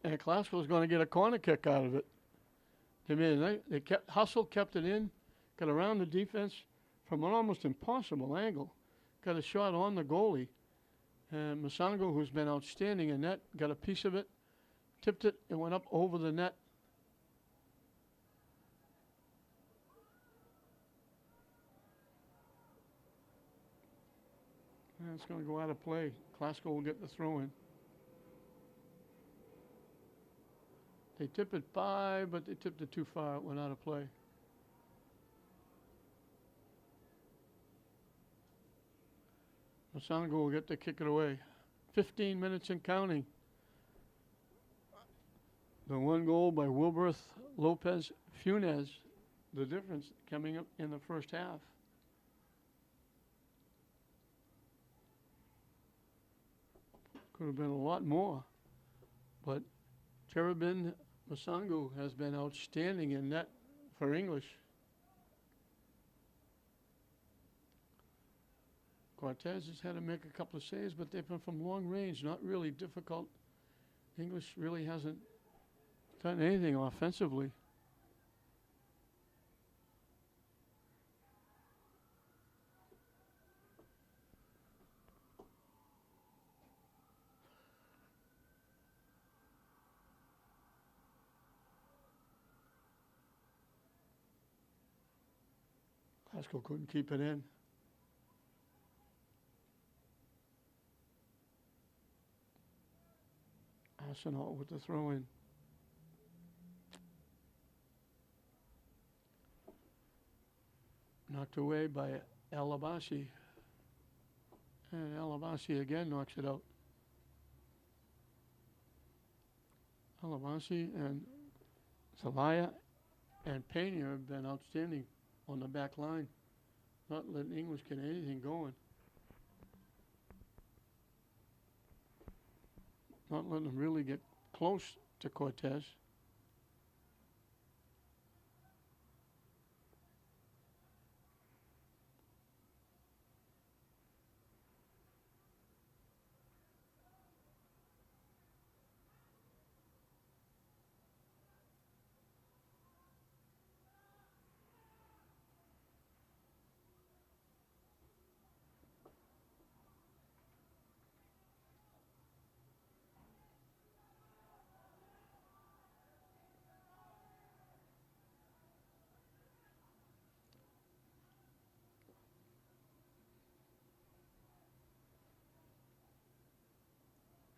And Classical was going to get a corner kick out of it. They kept it in, got around the defense from an almost impossible angle, got a shot on the goalie. And Musango, who's been outstanding in net, got a piece of it, tipped it, and went up over the net. And it's going to go out of play. Classical will get the throw in. They tip it 5, but they tipped it too far. It went out of play. Musango will get to kick it away. 15 minutes and counting. The 1 goal by Wilberth Lopez Funes, the difference coming up in the first half. Could have been a lot more, but Cherubin Musango has been outstanding in net for English. Cortez has had to make a couple of saves, but they've been from long range, not really difficult. English really hasn't done anything offensively. Pascal couldn't keep it in. Arsenal with the throw in. Knocked away by Alabasi. And Alabasi again knocks it out. Alabasi and Zelaya and Pena have been outstanding on the back line, not letting English get anything going. Not letting them really get close to Cortez.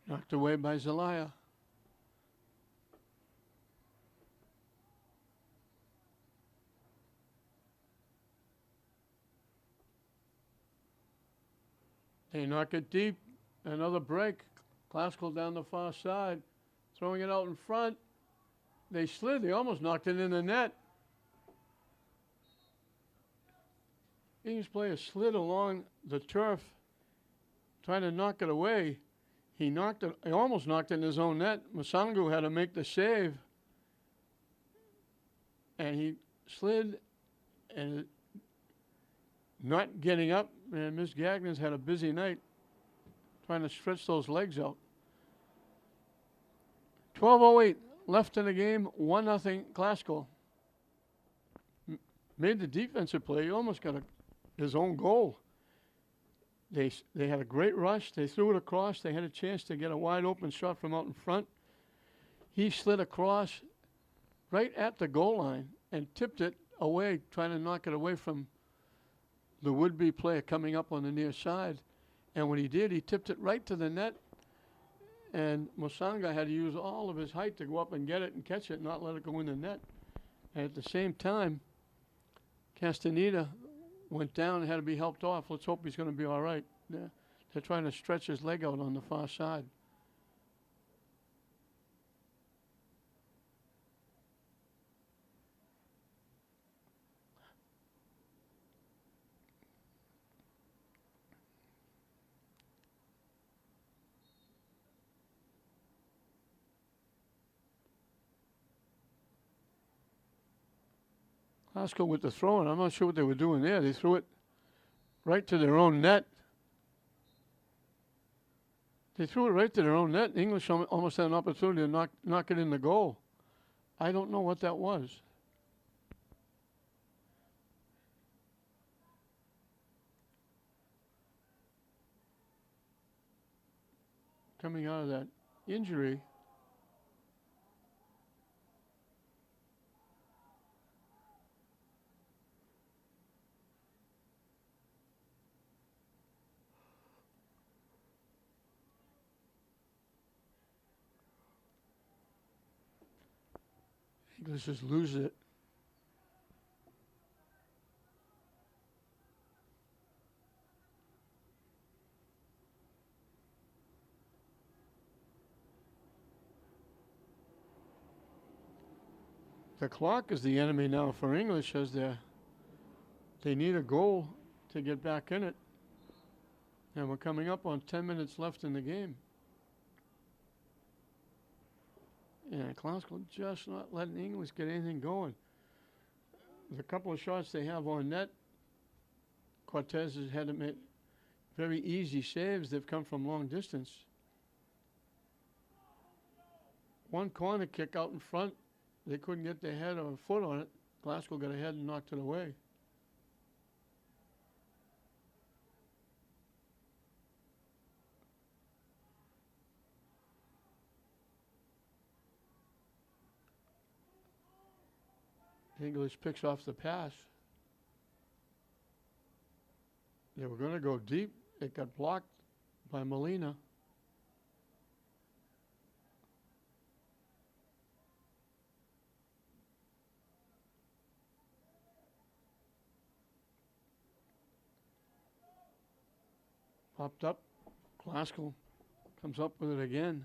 Knocked away by Zelaya. They knock it deep. Another break. Classical down the far side. Throwing it out in front. They slid. They almost knocked it in the net. English player slid along the turf, trying to knock it away. He almost knocked it in his own net. Musango had to make the save. And he slid and not getting up. And Miss Gagnon's had a busy night trying to stretch those legs out. 12:08 left in the game, 1-0 Classical. Made the defensive play. He almost got his own goal. They had a great rush. They threw it across. They had a chance to get a wide open shot from out in front. He slid across right at the goal line and tipped it away, trying to knock it away from the would-be player coming up on the near side. And when he did, he tipped it right to the net. And Musanga had to use all of his height to go up and get it and catch it, not let it go in the net. And at the same time, Castaneda went down and had to be helped off. Let's hope he's going to be all right. They're trying to stretch his leg out on the far side. Glasgow with the throw, and I'm not sure what they were doing there. They threw it right to their own net. They threw it right to their own net. English almost had an opportunity to knock it in the goal. I don't know what that was. Coming out of that injury, English just lose it. The clock is the enemy now for English, as they need a goal to get back in it. And we're coming up on 10 minutes left in the game. And Glasgow just not letting English get anything going. The couple of shots they have on net, Cortez has had to make very easy saves. They've come from long distance. One corner kick out in front. They couldn't get their head or foot on it. Glasgow got ahead and knocked it away. English picks off the pass. They were going to go deep. It got blocked by Molina. Popped up. Glasgow comes up with it again.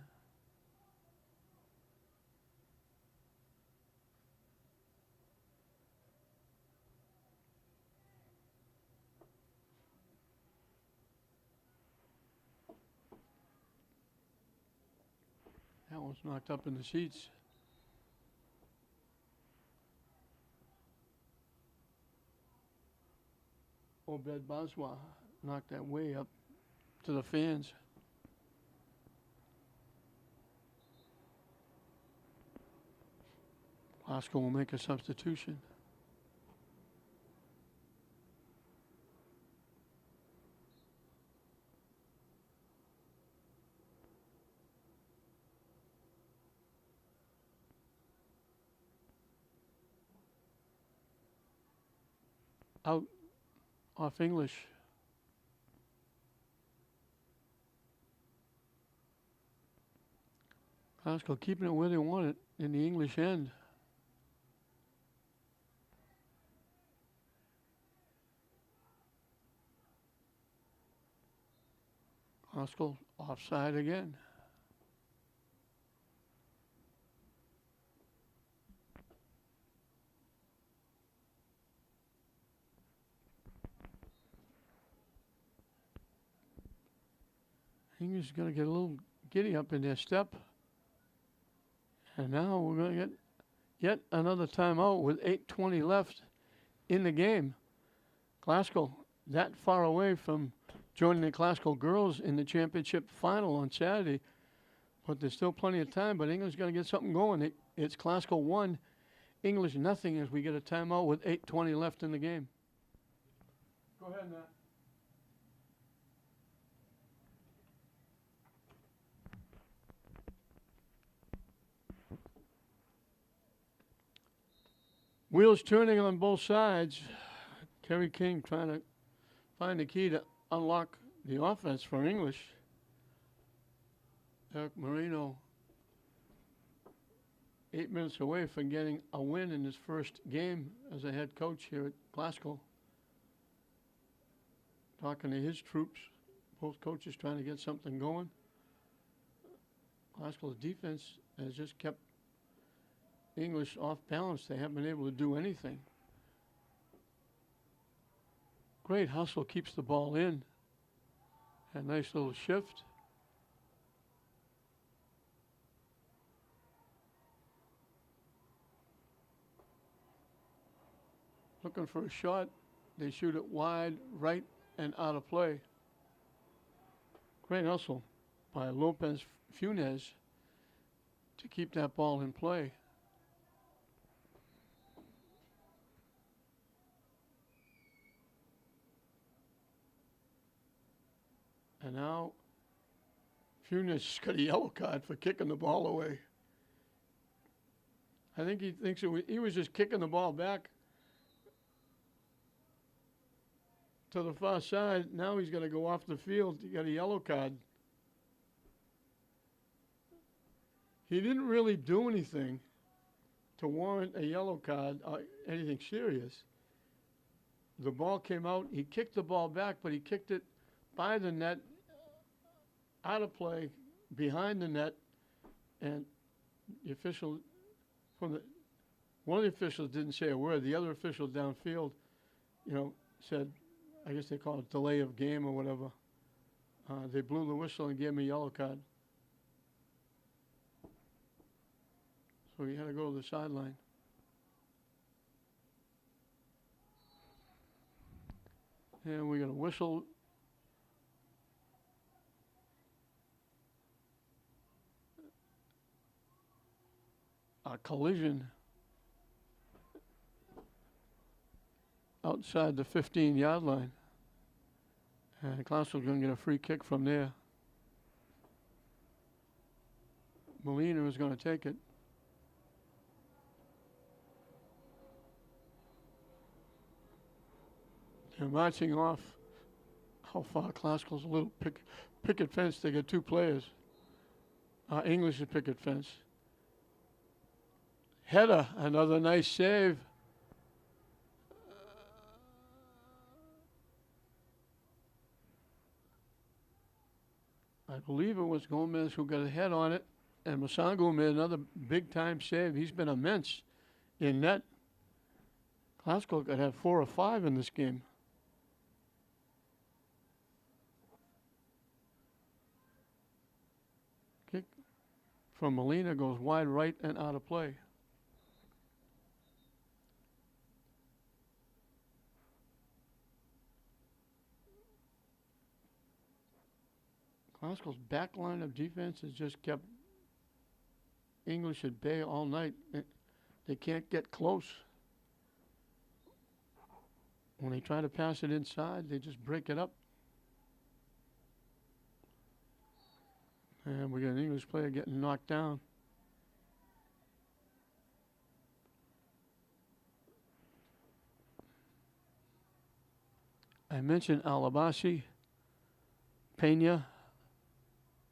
That one's knocked up in the seats. Obed Baswa knocked that way up to the fans. Glasgow will make a substitution. Out off English. Glasgow keeping it where they want it in the English end. Glasgow offside again. English is going to get a little giddy up in their step. And now we're going to get yet another timeout with 8:20 left in the game. Glasgow that far away from joining the Glasgow girls in the championship final on Saturday. But there's still plenty of time, but England's going to get something going. It's Glasgow 1, English nothing as we get a timeout with 8:20 left in the game. Go ahead, Matt. Wheels turning on both sides. Kerry King trying to find the key to unlock the offense for English. Eric Marino 8 minutes away from getting a win in his first game as a head coach here at Glasgow. Talking to his troops, both coaches trying to get something going. Glasgow's defense has just kept English off balance. They haven't been able to do anything. Great hustle, keeps the ball in. A nice little shift. Looking for a shot. They shoot it wide, right, and out of play. Great hustle by Lopez Funes to keep that ball in play. And now Funes got a yellow card for kicking the ball away. I think he thinks he was just kicking the ball back to the far side. Now he's going to go off the field. He got a yellow card. He didn't really do anything to warrant a yellow card or anything serious. The ball came out. He kicked the ball back, but he kicked it by the net, out of play, behind the net, and the official one of the officials didn't say a word. The other official downfield, said, I guess they call it delay of game or whatever. They blew the whistle and gave him a yellow card. So he had to go to the sideline. And we're going to whistle. A collision outside the 15-yard line. And Glasgow's going to get a free kick from there. Molina is going to take it. They're marching off. How far? Glasgow's a little picket fence. They got two players. English is picket fence. Header, another nice save. I believe it was Gomez who got a head on it, and Masango made another big-time save. He's been immense in net. Glasgow could have 4 or 5 in this game. Kick from Molina goes wide right and out of play. Glasgow's back line of defense has just kept English at bay all night. They can't get close. When they try to pass it inside, they just break it up. And we got an English player getting knocked down. I mentioned Alabasi, Pena,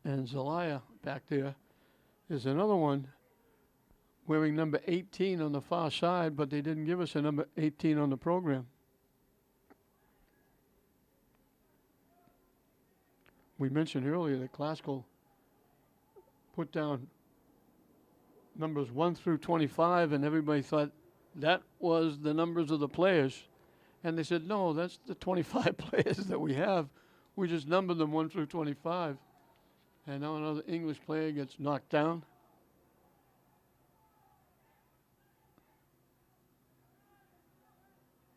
and Zelaya back there. There's another one wearing number 18 on the far side, but they didn't give us a number 18 on the program. We mentioned earlier that Glasgow put down numbers 1 through 25, and everybody thought that was the numbers of the players. And they said, no, that's the 25 players that we have. We just numbered them 1 through 25. And now another English player gets knocked down.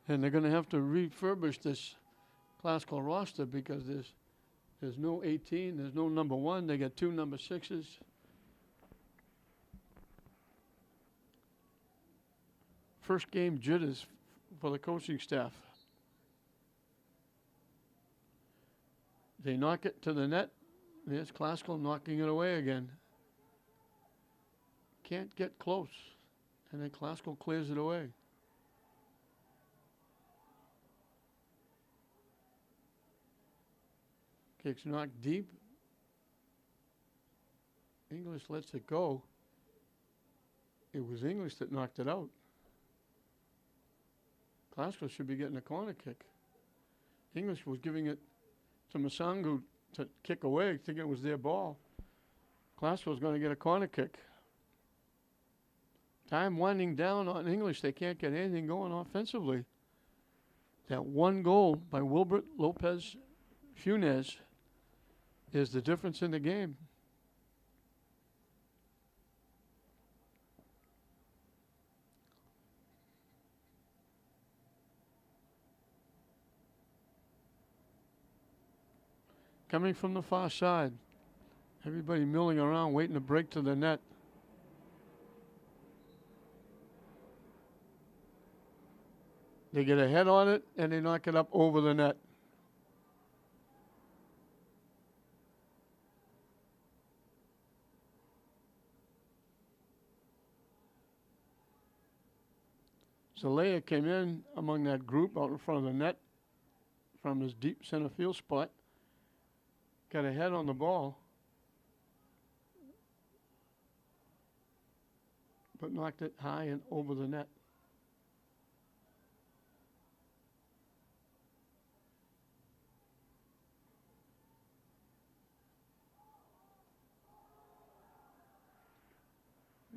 And they're going to have to refurbish this Glasgow roster because there's no 18, there's no number 1. They got 2 number 6s. First game jitters for the coaching staff. They knock it to the net. There's Glasgow knocking it away again. Can't get close. And then Glasgow clears it away. Kick's knocked deep. English lets it go. It was English that knocked it out. Glasgow should be getting a corner kick. English was giving it to Masangu to kick away, thinking it was their ball. Glasgow's going to get a corner kick. Time winding down on English. They can't get anything going offensively. That one goal by Wilbert Lopez Funes is the difference in the game. Coming from the far side. Everybody milling around, waiting to break to the net. They get a head on it, and they knock it up over the net. Zelaya came in among that group out in front of the net from his deep center field spot. Got a head on the ball, but knocked it high and over the net.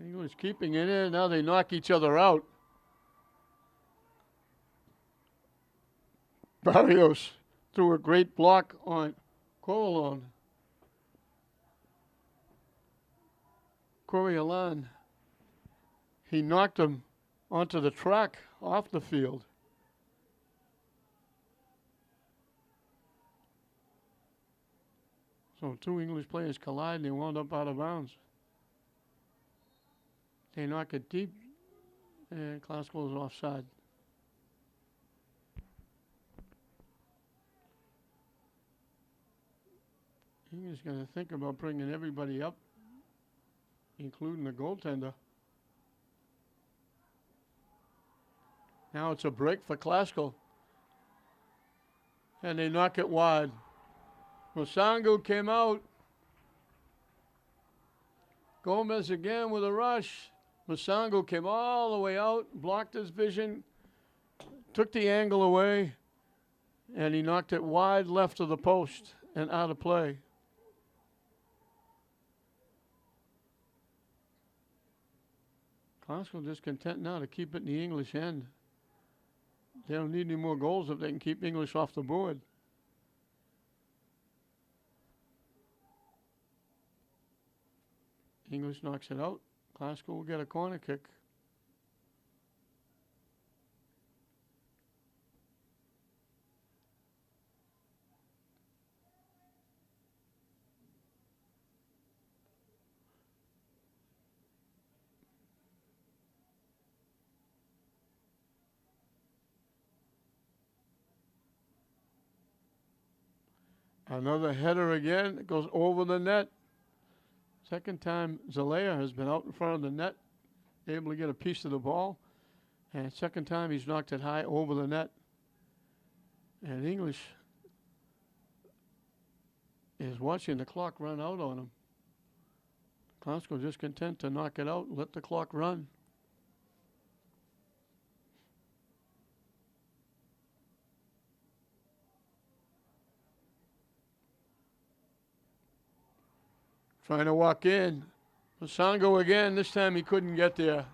English keeping it in. Now they knock each other out. Barrios threw a great block on Corleone. Coriolan, he knocked him onto the track off the field. So two English players collide and they wound up out of bounds. They knock it deep and Glasgow is offside. He's going to think about bringing everybody up, including the goaltender. Now it's a break for Glasgow. And they knock it wide. Masangu came out. Gomez again with a rush. Masangu came all the way out, blocked his vision, took the angle away, and he knocked it wide left of the post and out of play. Glasgow just content now to keep it in the English end. They don't need any more goals if they can keep English off the board. English knocks it out. Glasgow will get a corner kick. Another header again. It goes over the net. Second time Zelaya has been out in front of the net, able to get a piece of the ball. And second time he's knocked it high over the net. And English is watching the clock run out on him. Glasgow just content to knock it out and let the clock run. Trying to walk in. Masango again. This time he couldn't get there.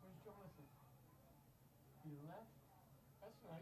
Where's Jonathan? He left? That's nice.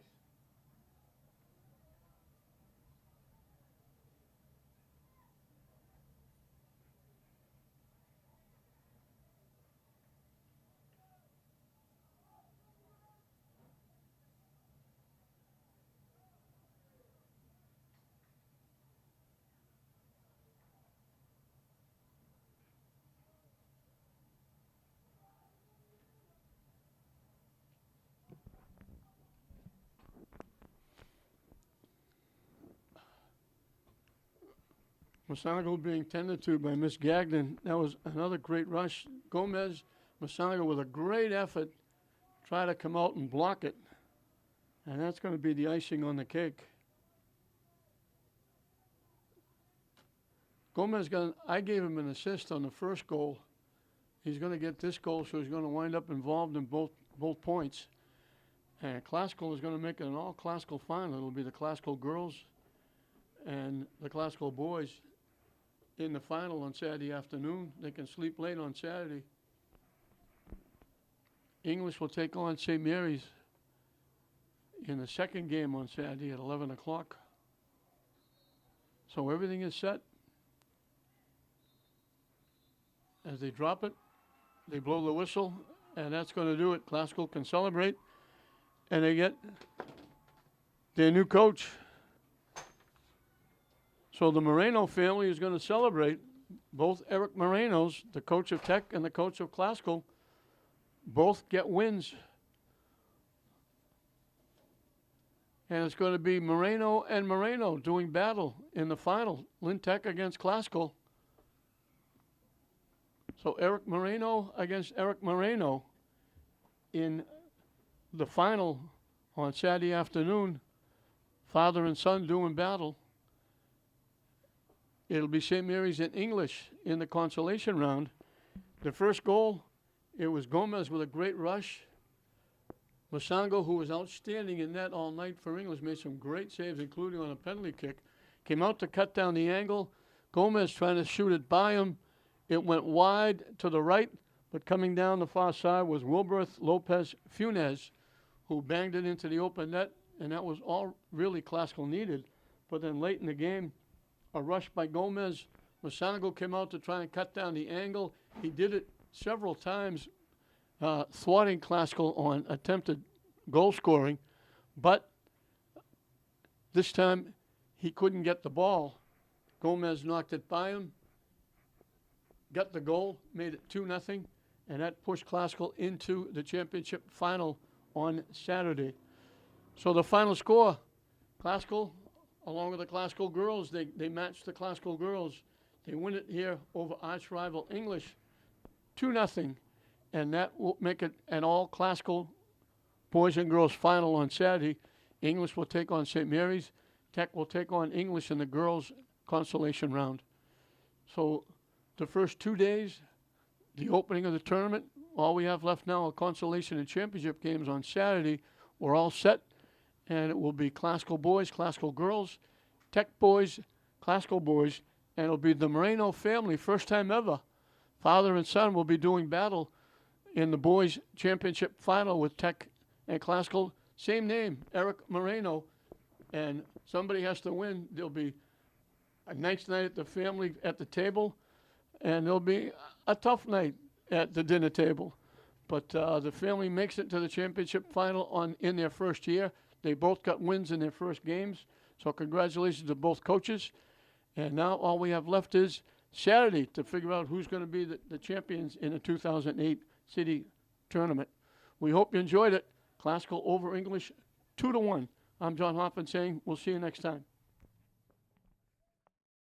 Masango being tended to by Miss Gagnon. That was another great rush. Gomez, Masango with a great effort, try to come out and block it. And that's going to be the icing on the cake. Gomez I gave him an assist on the first goal. He's going to get this goal, so he's going to wind up involved in both points. And Classical is going to make it an all-Classical final. It'll be the Classical girls and the Classical boys in the final on Saturday afternoon. They can sleep late on Saturday. English will take on St. Mary's in the second game on Saturday at 11 o'clock. So everything is set. As they drop it, they blow the whistle, and that's going to do it. Classical can celebrate, and they get their new coach. So the Moreno family is going to celebrate. Both Eric Morenos, the coach of Tech and the coach of Classical, both get wins. And it's going to be Moreno and Moreno doing battle in the final. Lynn Tech against Classical. So Eric Moreno against Eric Moreno in the final on Saturday afternoon. Father and son doing battle. It'll be St. Mary's and English in the consolation round. The first goal, it was Gomez with a great rush. Masango, who was outstanding in net all night for English, made some great saves, including on a penalty kick. Came out to cut down the angle. Gomez trying to shoot it by him. It went wide to the right, but coming down the far side was Wilberth Lopez Funes, who banged it into the open net, and that was all really Classical needed. But then late in the game, a rush by Gomez. Masango came out to try and cut down the angle. He did it several times, thwarting Classical on attempted goal scoring, but this time he couldn't get the ball. Gomez knocked it by him, got the goal, made it 2-0, and that pushed Classical into the championship final on Saturday. So the final score, Classical, along with the Classical girls, they matched the Classical girls. They win it here over arch rival English, 2-0, and that will make it an all-Classical boys and girls final on Saturday. English will take on St. Mary's. Tech will take on English in the girls' consolation round. So the first 2 days, the opening of the tournament, all we have left now are consolation and championship games on Saturday. We're all set, and it will be Classical boys, Classical girls, Tech boys, Classical boys, and it'll be the Moreno family, first time ever. Father and son will be doing battle in the boys' championship final with Tech and Classical. Same name, Eric Moreno, and somebody has to win. There'll be a nice night at the family at the table, and there'll be a tough night at the dinner table. But the family makes it to the championship final in their first year. They both got wins in their first games, so congratulations to both coaches. And now all we have left is Saturday to figure out who's going to be the champions in the 2008 city tournament. We hope you enjoyed it. Classical over English 2-1. I'm John Hoffman saying we'll see you next time.